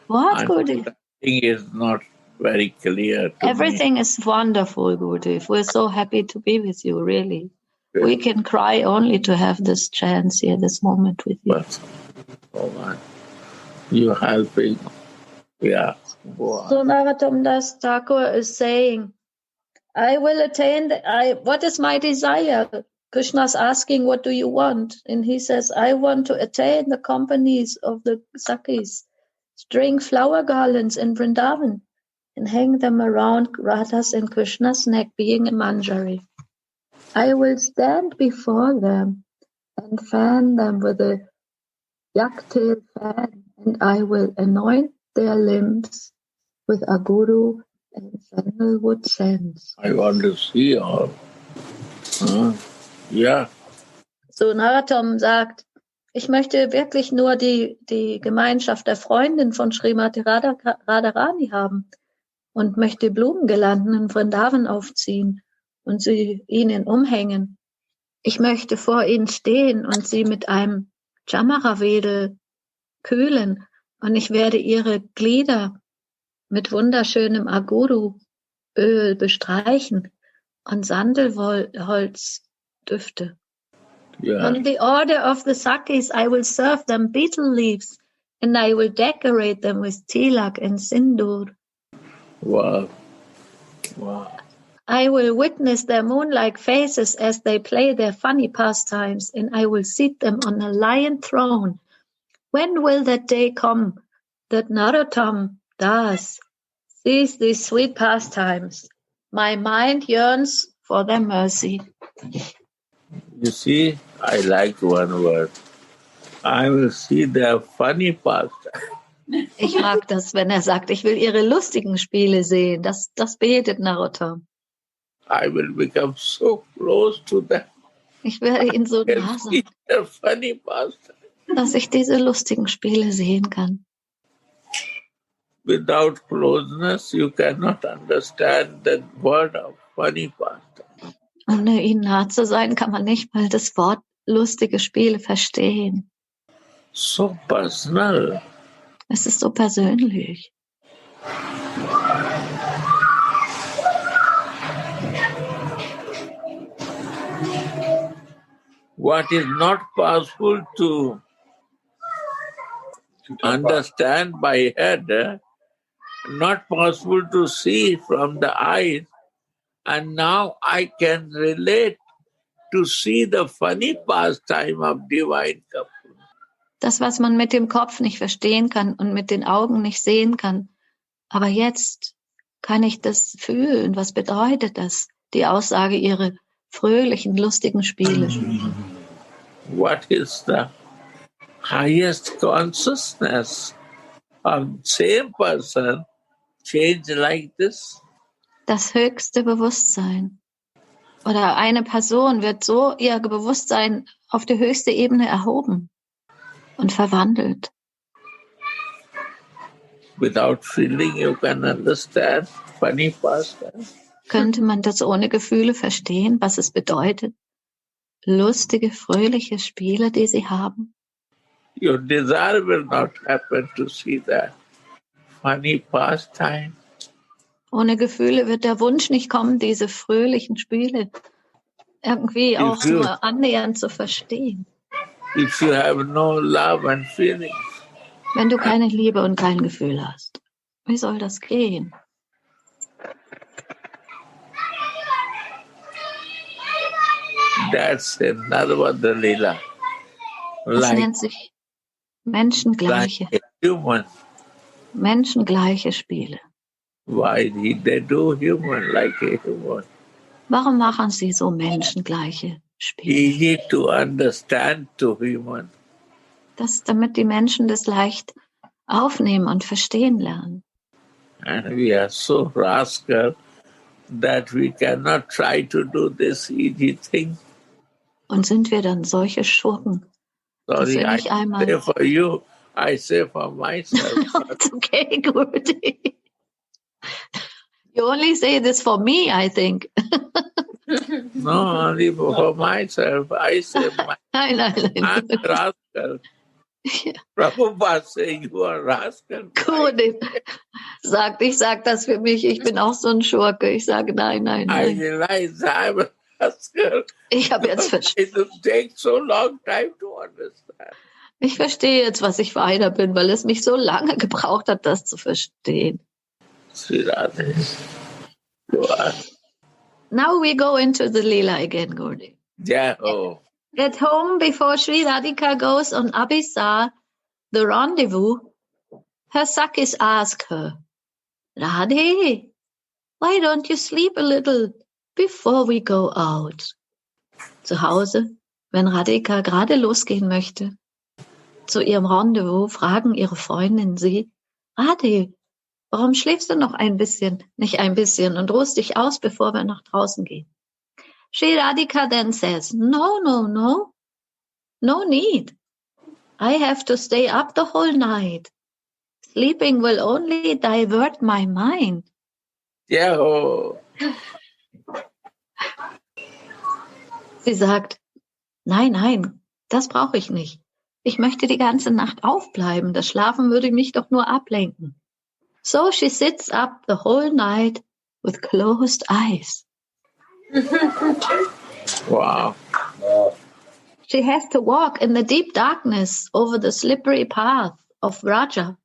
What, Gurudev? Everything is not very clear to Everything me. is wonderful, Gurudev. We're so happy to be with you, really. We can cry only to have this chance here, this moment with you. But, oh man, you're helping. Yeah, go on. So Narottam Das Thakur is saying, I will attain, what is my desire? Krishna's asking, what do you want? And he says, I want to attain the companies of the Sakhis, string flower garlands in Vrindavan, and hang them around Radha's and Krishna's neck, being a manjari. I will stand before them and fan them with a yak-tail fan, and I will anoint their limbs with aguru and sandalwood scents. I want to see all. Yeah. So Narottam sagt, ich möchte wirklich nur die Gemeinschaft der Freundin von Srimati Radharani haben und möchte Blumengirlanden in Vrindavan aufziehen und sie ihnen umhängen. Ich möchte vor ihnen stehen und sie mit einem Chamara-Wedel kühlen und ich werde ihre Glieder mit wunderschönem Aguru-Öl bestreichen und Sandelholzdüfte. Yeah. On the order of the Sakhis, I will serve them betel leaves and I will decorate them with tilak and sindoor. Wow. Wow. I will witness their moon-like faces as they play their funny pastimes, and I will seat them on a lion throne. When will that day come that Narottam Das sees these sweet pastimes? My mind yearns for their mercy. You see, I like one word. I will see their funny past. Ich mag das, wenn sagt, ich will ihre lustigen Spiele sehen. Das betet Narottam. I will become so close to them. Ich werde ihnen so nah sein, Their funny past. dass ich diese lustigen Spiele sehen kann. Without closeness, you cannot understand the word of funny past. Ohne ihnen nah zu sein, kann man nicht mal das Wort lustige Spiele verstehen. So personal. Es ist so persönlich. What is not possible to understand by head, not possible to see from the eyes, and now I can relate to see the funny pastime of divine couple. Das, was man mit dem Kopf nicht verstehen kann und mit den Augen nicht sehen kann. Aber jetzt kann ich das fühlen. Was bedeutet das? Die Aussage, ihre fröhlichen, lustigen Spiele. What is the highest consciousness of the same person change like this? Das höchste Bewusstsein. Oder eine Person wird so ihr Bewusstsein auf die höchste Ebene erhoben und verwandelt. Without feeling you can understand funny pastime. Könnte man das ohne Gefühle verstehen, was es bedeutet? Lustige, fröhliche Spiele, die sie haben. Your desire will not happen to see that funny pastime. Ohne Gefühle wird der Wunsch nicht kommen, diese fröhlichen Spiele irgendwie auch nur annähernd zu verstehen. If you have no love and feeling, Wenn du keine Liebe und kein Gefühl hast, wie soll das gehen? that's another Lila. Das nennt sich menschengleiche, like a human. menschengleiche Spiele. Why did they do human like a human? Warum machen sie so menschengleiche Spiele? Easy to understand to human. Das, damit die Menschen das leicht aufnehmen und verstehen lernen. And we are so rascal that we cannot try to do this easy thing. Und sind wir dann solche Schurken, dass Sorry, wir I nicht einmal... say for you, I say for myself. It's okay, Gurti. You only say this for me, I think. No, only for myself. I say Nein. I'm a rascal. Prabhupada say you are rascal. Gurti sagt, ich sage das für mich, ich bin auch so ein Schurke. Ich sage nein. I realize I'm a rascal. Ich habe jetzt verstanden. It will take so long time to understand. Ich verstehe jetzt, was ich für einer bin, weil es mich so lange gebraucht hat, das zu verstehen. Now we go into the Leela again, Gurti. Yeah. Oh. At home, before Sri Radhika goes on Abhisar, the rendezvous, her Sakis ask her, Radhe, why don't you sleep a little before we go out? Zu Hause, wenn Radhika gerade losgehen möchte, zu ihrem Rendezvous, fragen ihre Freundinnen sie, Radhe, warum schläfst du noch nicht ein bisschen und ruhst dich aus, bevor wir nach draußen gehen? Sri Radhika then says, no need. I have to stay up the whole night. Sleeping will only divert my mind. Yeah. Oh. Sie sagt, nein, das brauche ich nicht. Ich möchte die ganze Nacht aufbleiben. Das Schlafen würde mich doch nur ablenken. So she sits up the whole night with closed eyes. Wow. She has to walk in the deep darkness over the slippery path of Raja.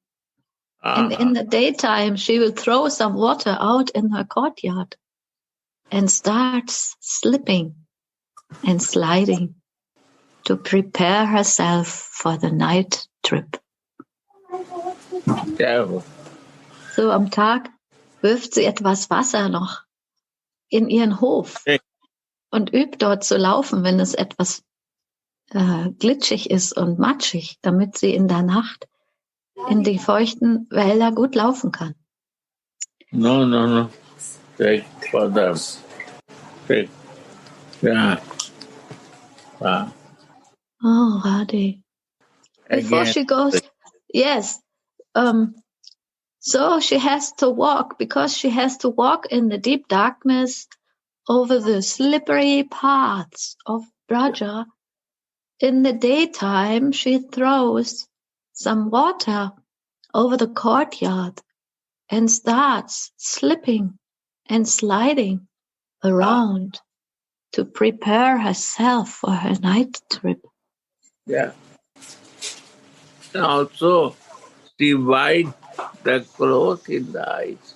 And in the daytime, she will throw some water out in her courtyard and starts slipping and sliding to prepare herself for the night trip. Yeah. So am Tag wirft sie etwas Wasser noch in ihren Hof und übt dort zu laufen, wenn es etwas glitschig ist und matschig, damit sie in der Nacht in die feuchten Wälder gut laufen kann. No. Take for them. Take. Yeah. Wow. Oh, Radhe. Before she goes, yes. So she has to walk, because she has to walk in the deep darkness over the slippery paths of Braja. in the daytime, she throws some water over the courtyard and starts slipping and sliding around to prepare herself for her night trip. Yeah. And also, she white the cloth in the eyes.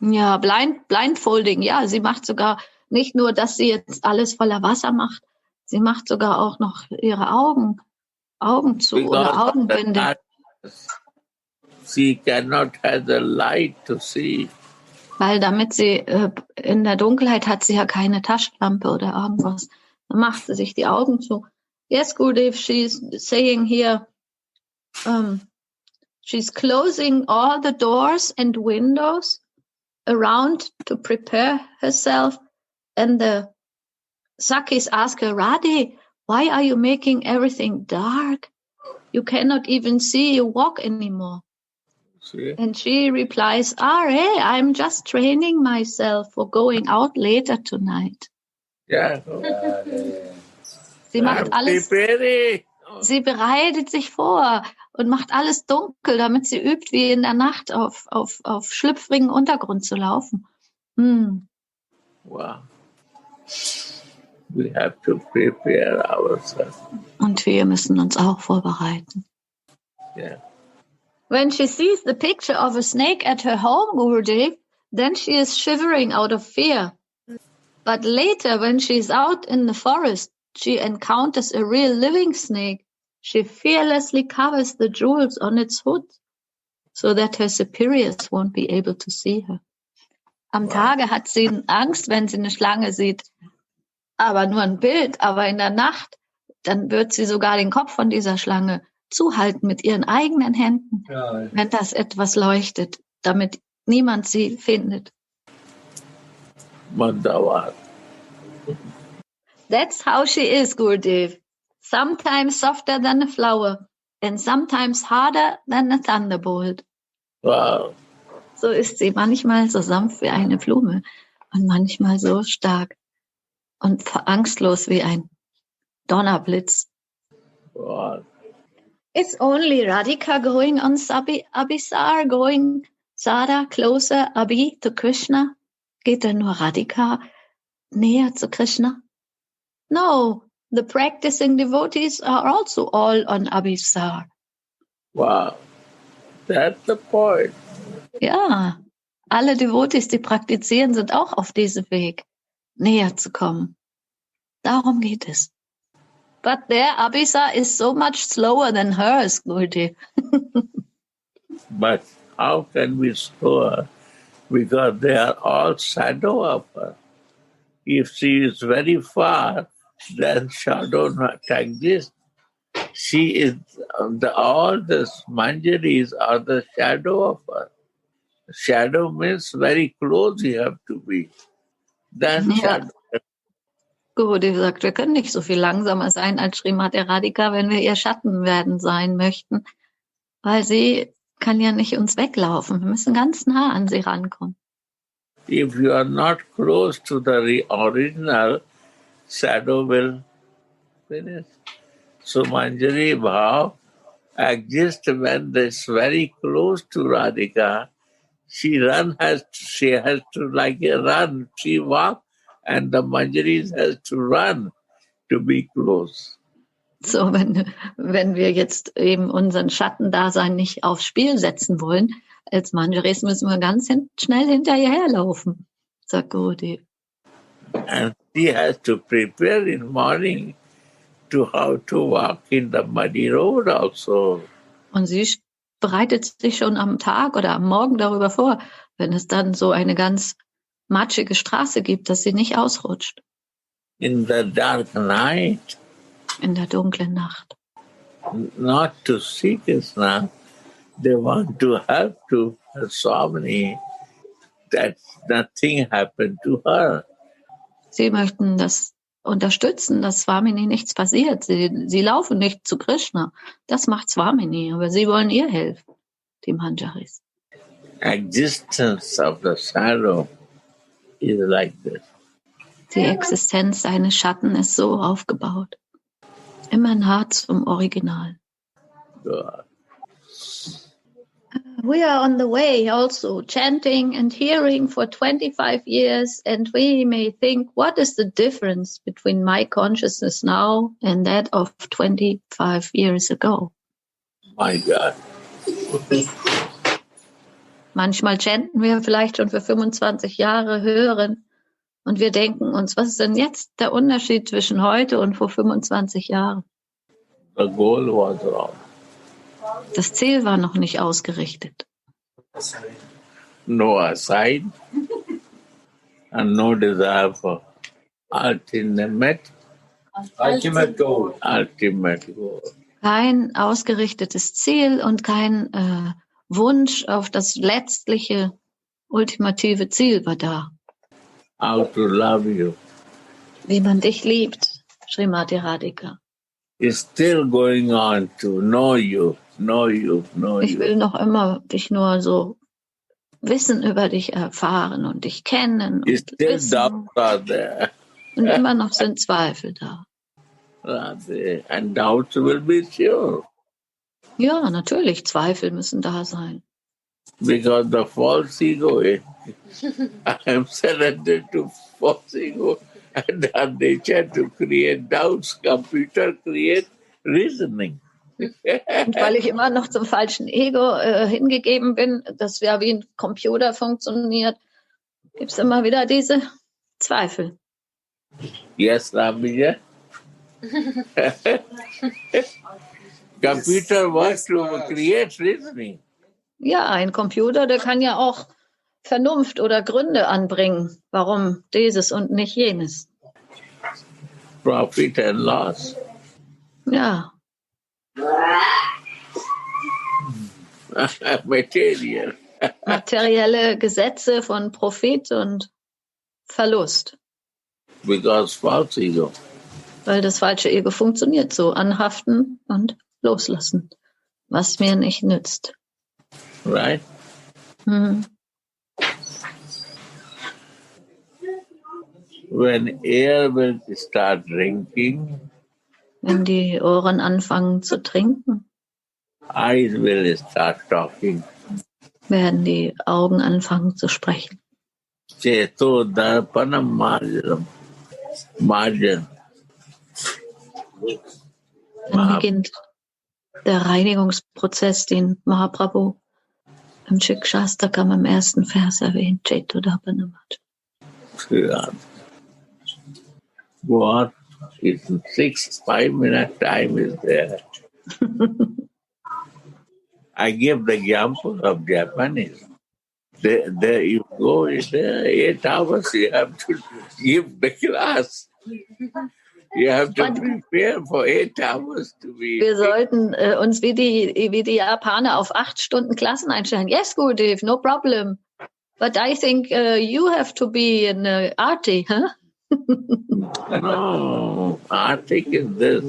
Ja, blindfolding. Ja, sie macht sogar nicht nur, dass sie jetzt alles voller Wasser macht, sie macht sogar auch noch ihre Augen zu oder Because of the Augenbinde. darkness, she cannot have the light to see. Weil damit sie in der Dunkelheit hat sie ja keine Taschenlampe oder irgendwas. Dann macht sie sich die Augen zu. Yes, Gurudev, she's saying here, she's closing all the doors and windows around to prepare herself. And the Sakis ask her, Radhi, why are you making everything dark? You cannot even see your walk anymore. See? And she replies, I'm just training myself for going out later tonight. Yeah. Sie macht alles, Preparing. sie bereitet sich vor und macht alles dunkel, damit sie übt, wie in der Nacht auf schlüpfrigen Untergrund zu laufen. Wow. We have to prepare ourselves. Und wir müssen uns auch vorbereiten. Yeah. When she sees the picture of a snake at her home, Gurudev, then she is shivering out of fear. But later, when she's out in the forest, she encounters a real living snake. She fearlessly covers the jewels on its hood, so that her superiors won't be able to see her. Am Tage hat sie Angst, wenn sie eine Schlange sieht, aber nur ein Bild. Aber in der Nacht, dann wird sie sogar den Kopf von dieser Schlange zuhalten mit ihren eigenen Händen, wenn das etwas leuchtet, damit niemand sie findet. Mandawar. That's how she is, Gurudev. Sometimes softer than a flower and sometimes harder than a thunderbolt. Wow. So ist sie manchmal so sanft wie eine Blume und manchmal so stark und angstlos wie ein Donnerblitz. Wow. It's only Radhika going on Abhisar, going Sada closer, Abhi to Krishna. Geht denn nur Radhika näher zu Krishna? No, the practicing devotees are also all on Abhisar. Wow. That's the point. Ja, alle Devotees, die praktizieren, sind auch auf diesem Weg, näher zu kommen. Darum geht es. But their Abhisar is so much slower than hers, Gurudev. But how can we slow her? Because they are all shadow of her. If she is very far, then shadow not exist. She is all the manjaris are the shadow of her. Shadow means very close you have to be. Then Ja. shadow. Gurudev sagt, wir können nicht so viel langsamer sein als Srimati Radhika, wenn wir ihr Schatten werden sein möchten, weil sie kann ja nicht uns weglaufen. Wir müssen ganz nah an sie rankommen. If you are not close to the original, shadow will finish. So Manjari Bhava exists when it's very close to Radhika. She has to like a run. She walks and the Manjaris has to run to be close. So, wenn wir jetzt eben unseren Schattendasein nicht aufs Spiel setzen wollen, als Manjaris müssen wir ganz schnell hinterher herlaufen, sagt Gurudev. And she has to prepare in morning to how to walk in the muddy road also. Und sie bereitet sich schon am Tag oder am Morgen darüber vor, wenn es dann so eine ganz matschige Straße gibt, dass sie nicht ausrutscht. In the dark night, In der dunklen Nacht. not to see Krishna, they want to help to Swamini that nothing happened to her. Sie möchten das unterstützen, dass Swamini nichts passiert. Sie laufen nicht zu Krishna. Das macht Swamini, aber sie wollen ihr helfen, die Manjaris. Existence of the shadow is like this. Die Existenz seines Schatten ist so aufgebaut. Immer nah zum Original. God. We are on the way also, chanting and hearing for 25 years, and we may think, what is the difference between my consciousness now and that of 25 years ago? My God. Manchmal chanten wir vielleicht schon für 25 Jahre, hören, und wir denken uns, was ist denn jetzt der Unterschied zwischen heute und vor 25 Jahren? The goal was wrong. Das Ziel war noch nicht ausgerichtet. No aside and no desire for ultimate goal. Ultimate goal. Kein ausgerichtetes Ziel und kein Wunsch auf das letztliche, ultimative Ziel war da. How to love you. Wie man dich liebt, Srimati Radhika. It's still going on to know you, know you, know Ich you. will noch immer dich nur so Wissen über dich erfahren und dich kennen It's und still wissen. doubts are there. Und immer noch sind Zweifel da. And doubts will be sure. Ja, natürlich, Zweifel müssen da sein. Because the false ego, I am surrendered to false ego and our nature to create doubts. Computer create reasoning. Und weil ich immer noch zum falschen Ego hingegeben bin, das ja wie ein Computer funktioniert, gibt es immer wieder diese Zweifel. Yes, Ramija? Computer wants to create reasoning. Ja, ein Computer, der kann ja auch Vernunft oder Gründe anbringen, warum dieses und nicht jenes. Profit and loss. Ja, Material. materielle Gesetze von Profit und Verlust. Because false ego. Weil das falsche Ego funktioniert so, anhaften und loslassen, was mir nicht nützt. Right? Mhm. When air will start drinking, Wenn die Ohren anfangen zu trinken, eyes will start talking. werden die Augen anfangen zu sprechen. Cheto darpanam marjanam. Marjan. Dann beginnt der Reinigungsprozess, den Mahaprabhu im Shikshastakam im ersten Vers erwähnt. Chetodapanamat. Go on. It's 5 minute time is there. I give the example of Japanese. There you go, it's 8 hours, you have to give the class. You have to prepare for 8 hours to be. Wir sollten uns wie die Japaner auf 8 Stunden Klassen einstellen. Yes, Gurudev, no problem. But I think you have to be an arty, huh? No, Arctic is this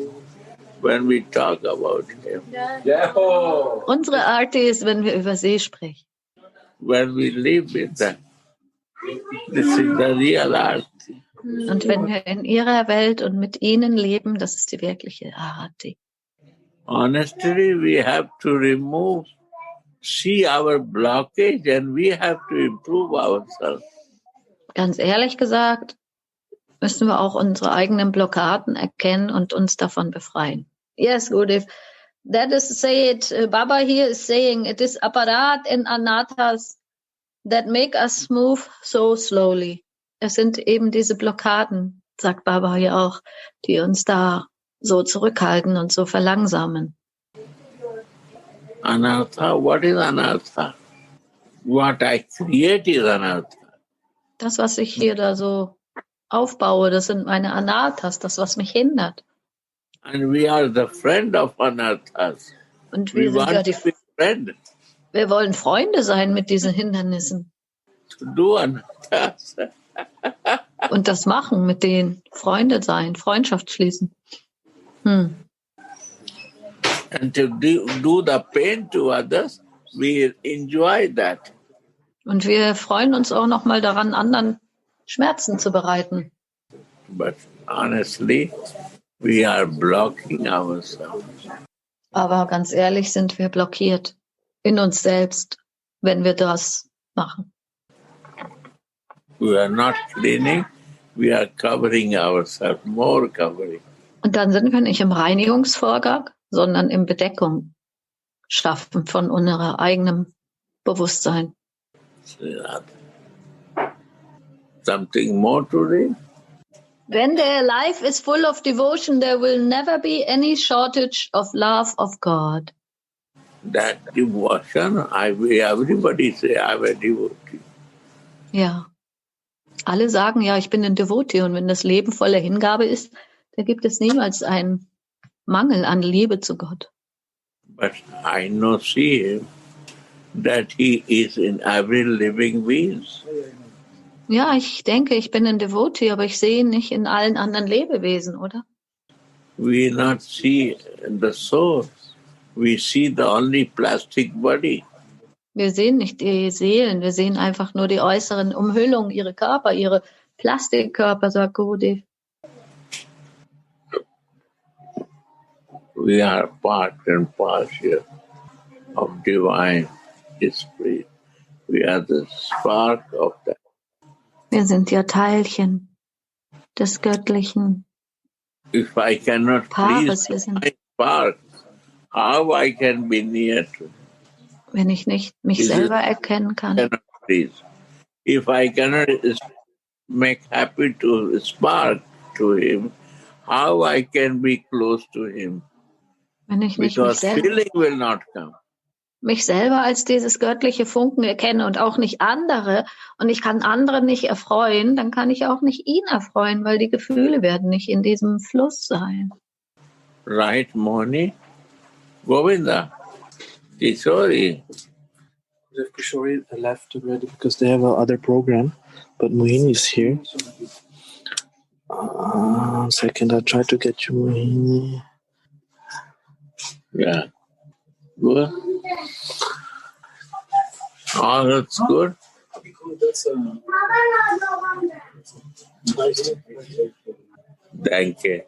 when we talk about him. Yeah. Unsere Arty ist, wenn wir über See sprechen. When we live with them. This is the real art. Und wenn wir in ihrer Welt und mit ihnen leben, das ist die wirkliche Arty. Honestly, we have to see our blockage and we have to improve ourselves. Ganz ehrlich gesagt, müssen wir auch unsere eigenen Blockaden erkennen und uns davon befreien. Yes, Gurudev. That is said, Baba here is saying, it is aparat and anathas that make us move so slowly. Es sind eben diese Blockaden, sagt Baba hier auch, die uns da so zurückhalten und so verlangsamen. Anartha, what is anartha? What I create is anartha. Das, was ich hier da so aufbaue, das sind meine Anathas, das, was mich hindert. And we are the friend of anarthas. Und wir sind ja die friend. Wir wollen Freunde sein mit diesen Hindernissen. To do anarthas. Und das machen, mit denen Freunde sein, Freundschaft schließen. And to do the pain to others, we enjoy that. Und wir freuen uns auch noch mal daran, anderen Schmerzen zu bereiten. But honestly, We are blocking ourselves. Aber ganz ehrlich sind wir blockiert in uns selbst, wenn wir das machen. We are not cleaning, we are covering ourselves, more covering. Und dann sind wir nicht im Reinigungsvorgang, sondern im Bedeckung schaffen von unserem eigenen Bewusstsein. Something more today? When their life is full of devotion, there will never be any shortage of love of God. That devotion, everybody say, I'm a devotee. Ja. Alle sagen, ja, ich bin ein Devotee. Und wenn das Leben voller Hingabe ist, da gibt es niemals einen Mangel an Liebe zu Gott. But I know, see him, that he is in every living being. Ja, ich denke, ich bin ein Devotee, aber ich sehe ihn nicht in allen anderen Lebewesen, oder? We not see the soul. We see the only plastic body. Wir sehen nicht die Seelen, wir sehen einfach nur die äußeren Umhüllungen, ihre Körper, ihre Plastikkörper, sagt Gurudev. We are part and parcel of divine spirit. We are the spark of that. Wir sind ja Teilchen des göttlichen If I cannot Paares. please my spark, how I can be near to him? Wenn ich nicht mich selber erkennen kann. Cannot please. If I cannot make happy to spark to him, how I can be close to him? Wenn ich nicht Because feeling will not come. mich selber als dieses göttliche Funken erkenne und auch nicht andere und ich kann andere nicht erfreuen, dann kann ich auch nicht ihn erfreuen, weil die Gefühle werden nicht in diesem Fluss sein. Right, Moni? Govinda? Kishori? Kishori left already because they have another program, but Mohini is here. Second, I'll try to get you Mohini. Yeah. Good. Oh, that's good. Thank you.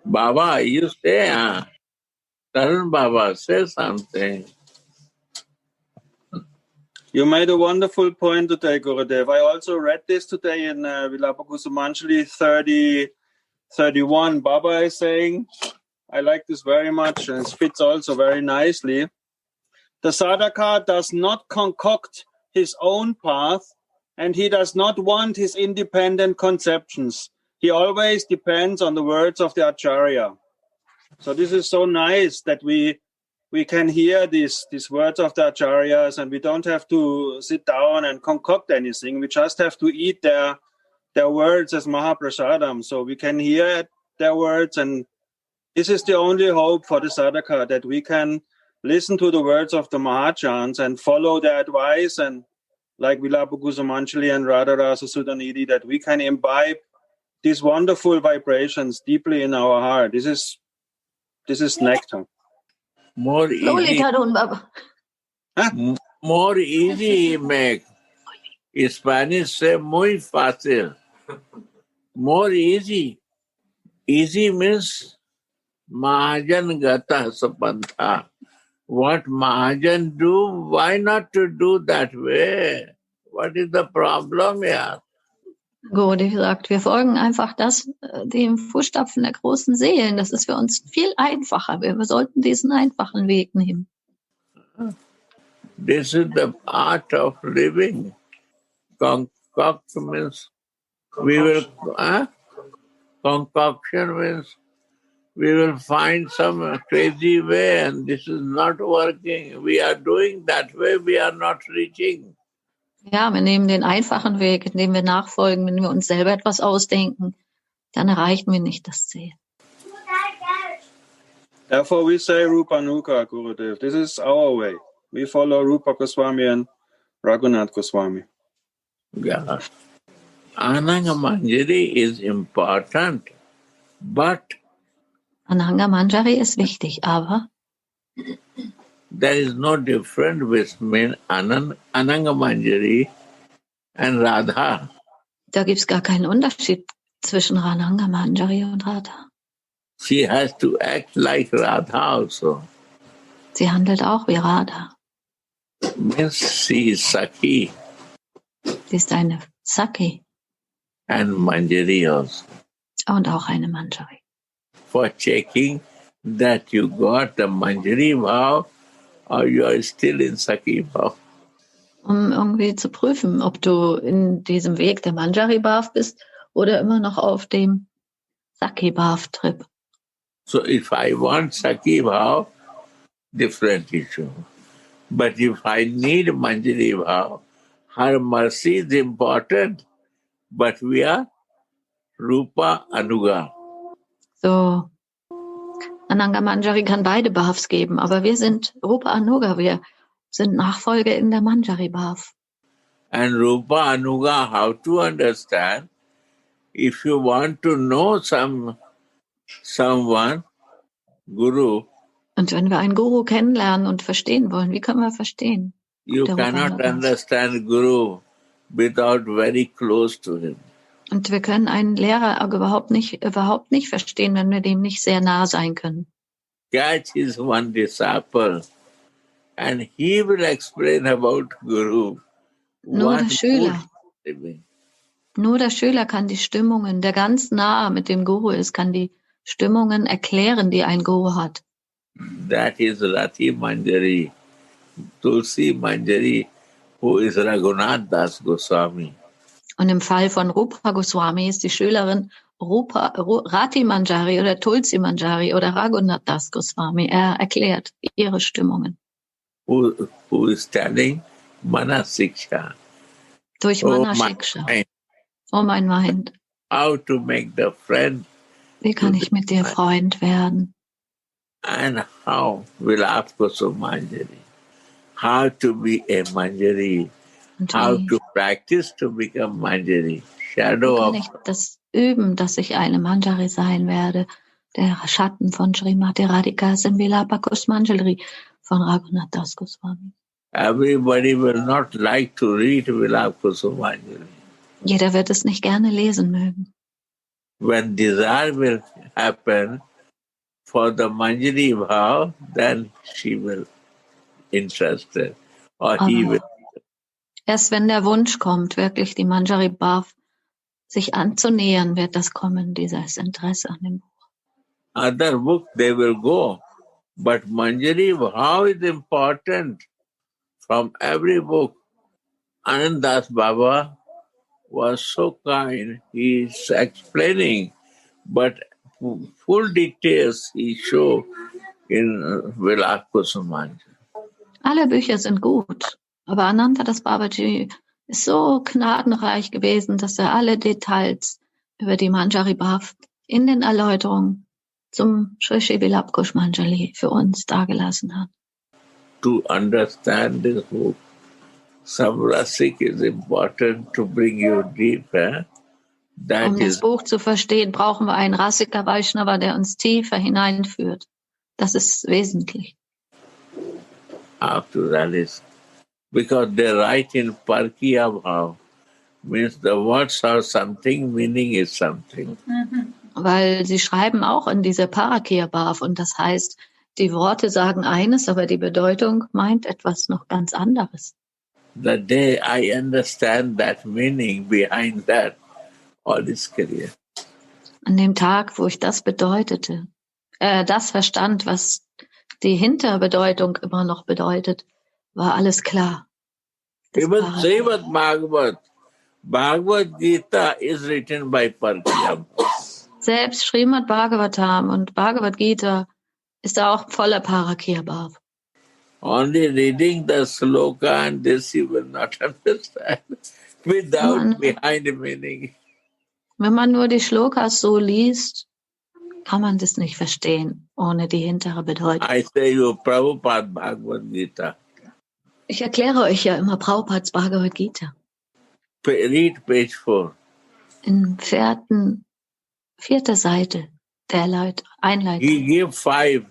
Bhava, you say, Tarun Bhava, say something. You made a wonderful point today, Gurudev. I also read this today in Vilapa Kusumanjali 30:31. Bhava is saying, I like this very much and it fits also very nicely. The sadhaka does not concoct his own path and he does not want his independent conceptions. He always depends on the words of the Acharya. So this is so nice that we can hear these words of the Acharyas and we don't have to sit down and concoct anything. We just have to eat their words as Mahaprasadam. So we can hear their words, and this is the only hope for the sadhaka, that we can listen to the words of the Mahachans and follow their advice, and like Vilapa Kusumanjali and Radharasa Sudhanidhi, that we can imbibe these wonderful vibrations deeply in our heart. This is nectar. More easy. More easy make. Spanish say muy fácil. More easy. Easy means Mahajan gata sapantha. What Mahajan do, why not to do that way? What is the problem here? Gurudev sagt, wir folgen einfach dem Fußstapfen der großen Seelen. Das ist für uns viel einfacher. Wir sollten diesen einfachen Weg nehmen. This is the art of living. Concoct means concoction means we will find some crazy way and this is not working. We are doing that way, we are not reaching. Ja, wir nehmen den einfachen Weg, indem wir nachfolgen. Wenn wir uns selber etwas ausdenken, dann erreichen wir nicht das Ziel. Therefore we say Rupa Nuka, Gurudev. This is our way. We follow Rupa Goswami and Raghunath Goswami. Yeah. Ananga Manjari is important, but Ananga Manjari ist wichtig, aber there is no difference between Ananga Manjari and Radha. Da gibt's gar keinen Unterschied zwischen Rananga Manjari und Radha. She has to act like Radha also. Sie handelt auch wie Radha. Means she is Sakhi Sie ist eine Sakhi and Manjari also. und auch eine Manjari. For checking that you got the Manjari Bhav or you are still in Sakhi Bhav. Irgendwie zu prüfen, ob du in diesem Weg der Manjari Bhav bist oder immer noch auf dem Sakhi Bhav Trip. So if I want Sakhi Bhav, different issue. But if I need Manjari Bhav, her mercy is important, but we are Rupa Anuga. So, Ananga Manjari kann beide Bhavs geben, aber wir sind Rupa Anuga, wir sind Nachfolger in der Manjari Bhav. And Rupa Anuga, how to understand? If you want to know someone, Guru, Und wenn wir einen Guru kennenlernen und verstehen wollen, wie können wir verstehen? you Der Rupa cannot Anuga. understand Guru without very close to him. Und wir können einen Lehrer überhaupt nicht verstehen, wenn wir dem nicht sehr nah sein können. Catch his one disciple and he will explain about Guru. Nur der Schüler. mood he's living. Nur der Schüler kann die Stimmungen, der ganz nah mit dem Guru ist, kann die Stimmungen erklären, die ein Guru hat. That is Rati Manjari, Tulsi Manjari, who is Raghunath Das Goswami. Und im Fall von Rupa Goswami ist die Schülerin Rati Manjari oder Tulsi Manjari oder Raghunath Das Goswami. Er erklärt ihre Stimmungen. Who is telling Manasiksha. Durch Manasiksha. Oh mein Mind. How to make the friend. Wie kann ich mit dir Freund werden? And how Vilapa Kusumanjali. How to be a Manjari. How to practice to become Manjari. Shadow Wie kann of. ich das üben, dass ich eine Manjari sein werde? Der Schatten von Srimati Radhika ist im Vilapa Kusumanjali von Raghunath Das Goswami. Everybody will not like to read Vilapa Kusumanjali. Jeder wird es nicht gerne lesen mögen. When desire will happen for the Manjari Bhav, then she will interested or he will. Erst wenn der Wunsch kommt, wirklich die Manjari Bhav sich anzunähern, wird das kommen, dieses Interesse an dem Buch. Other book they will go, but Manjari Bhav is important from every book. Anandas Baba was so kind. He is explaining, but full details he show in Vilapa Kusumanjali. Alle Bücher sind gut, aber Ananta das Babaji ist so gnadenreich gewesen, dass er alle Details über die Manjari Bhav in den Erläuterungen zum Sri Sri Vilapa Kusumanjali für uns dargelassen hat. To understand this book, some rasik is important to bring you deeper. Um das Buch zu verstehen, brauchen wir einen Rasika Vaishnava, der uns tiefer hineinführt. Das ist wesentlich. After that is because they write in Parkiya Bhav, means the words are something, meaning is something. Weil sie schreiben auch in dieser Parakiya Bhav und das heißt, die Worte sagen eines, aber die Bedeutung meint etwas noch ganz anderes. The day I understand that meaning behind that, all is clear. An dem Tag, wo ich das verstand, was die Hinterbedeutung immer noch bedeutet, war alles klar. Even Srimad Bhagavad Gita is written by Parkiya. Selbst Srimad Bhagavatam und Bhagavad Gita ist auch voller Parakiya Bhav. Only reading the sloka and this you will not understand without behind meaning. Wenn man nur die Shlokas so liest, kann man das nicht verstehen, ohne die hintere Bedeutung. I say you Prabhupada Bhagavad Gita. Ich erkläre euch ja immer Prabhupads Bhagavad Gita. Read page 4. In vierter Seite der Einleitung. He gave 5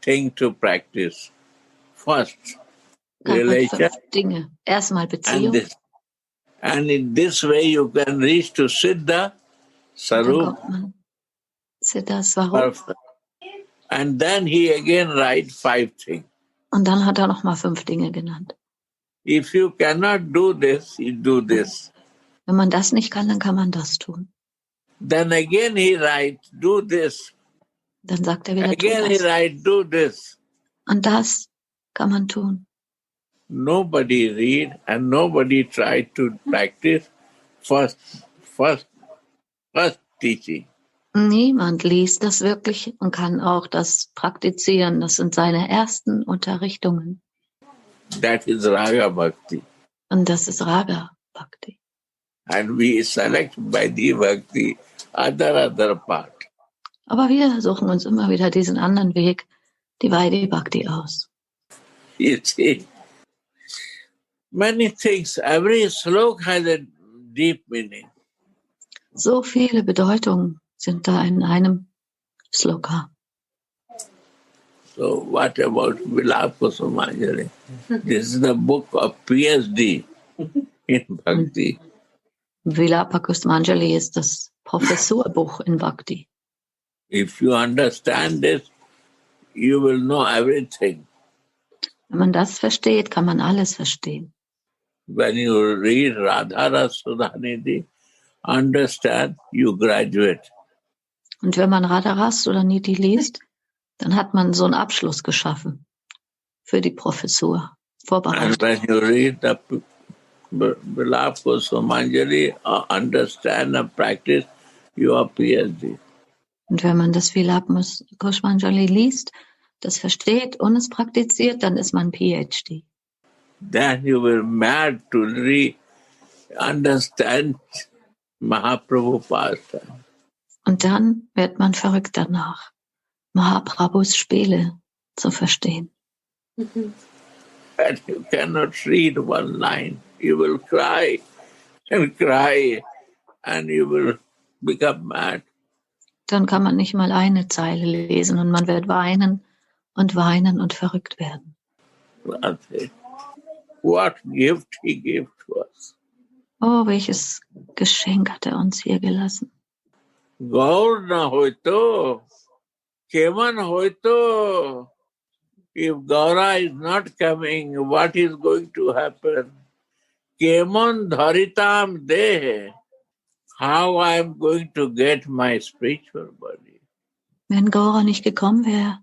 things to practice. First, Relation. 5 Dinge. Erstmal Beziehung. And in this way you can reach to Siddha, Dann Sarup, kommt man Siddha Swarup. perfect. And then he again write 5 things. Und dann hat er nochmal 5 Dinge genannt. If you cannot do this, you do this. Wenn man das nicht kann, dann kann man das tun. Then again he write, do this. Dann sagt er wieder, tu Again he das. write, do this. Und das kann man tun. Nobody read and nobody try to practice first teaching. Niemand liest das wirklich und kann auch das praktizieren. Das sind seine ersten Unterrichtungen. That is Raga Bhakti. Und das ist Raga Bhakti. And we select by the Bhakti other part. Aber wir suchen uns immer wieder diesen anderen Weg, die Vaidhi Bhakti, aus. You see, many things, every slok has a deep meaning. So viele Bedeutungen sind da in einem Sloka. So what about Vilapa Kusumanjali? This is the book of PhD in Bhakti. Vilapa Kusumanjali ist das Professurbuch in Bhakti. If you understand this, you will know everything. Wenn man das versteht, kann man alles verstehen. When you read Radha Sudhanidhi, understand, you graduate. Und wenn man Radharas oder Nidhi liest, dann hat man so einen Abschluss geschaffen für die Professur, And vorbereitet. when you read the Vilapa Kusumanjali, understand and practice, you are PhD. Und wenn man das Vilapa Kusumanjali liest, das versteht und es praktiziert, dann ist man PhD. Then you will mad to understand Mahaprabhu pastime. Und dann wird man verrückt danach, Mahaprabhus Spiele zu verstehen. And you cannot read one line. You will cry and you will become mad. Dann kann man nicht mal eine Zeile lesen und man wird weinen und verrückt werden. What gift he gave to us. Oh, welches Geschenk hat er uns hier gelassen. Gaur na hoito, keman hoito. If Gaura is not coming, what is going to happen? Keman dharitam de. How I am going to get my spiritual body? Wenn Gaura nicht gekommen wäre,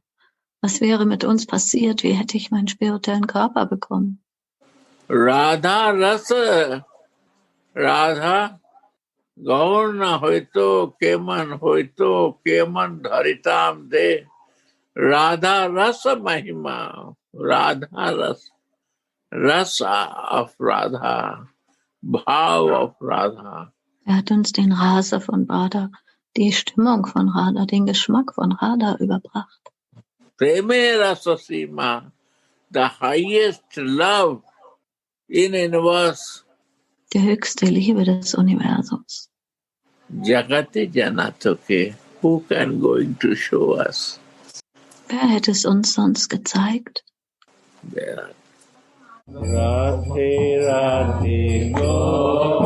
was wäre mit uns passiert? Wie hätte ich meinen spirituellen Körper bekommen? Radha rasa, Radha Gaur na hoito, keman dharitam de. Radha rasa mahima, Radha rasa of Radha, Bhava of Radha. Er hat uns den Rasa von Radha, die Stimmung von Radha, den Geschmack von Radha überbracht. Preme rasa sima, the highest love in universe. Die höchste Liebe des Universums. Jagate janatoke, who can going to show us? Wer hätte es uns sonst gezeigt? There. Radhe Radhe Gaur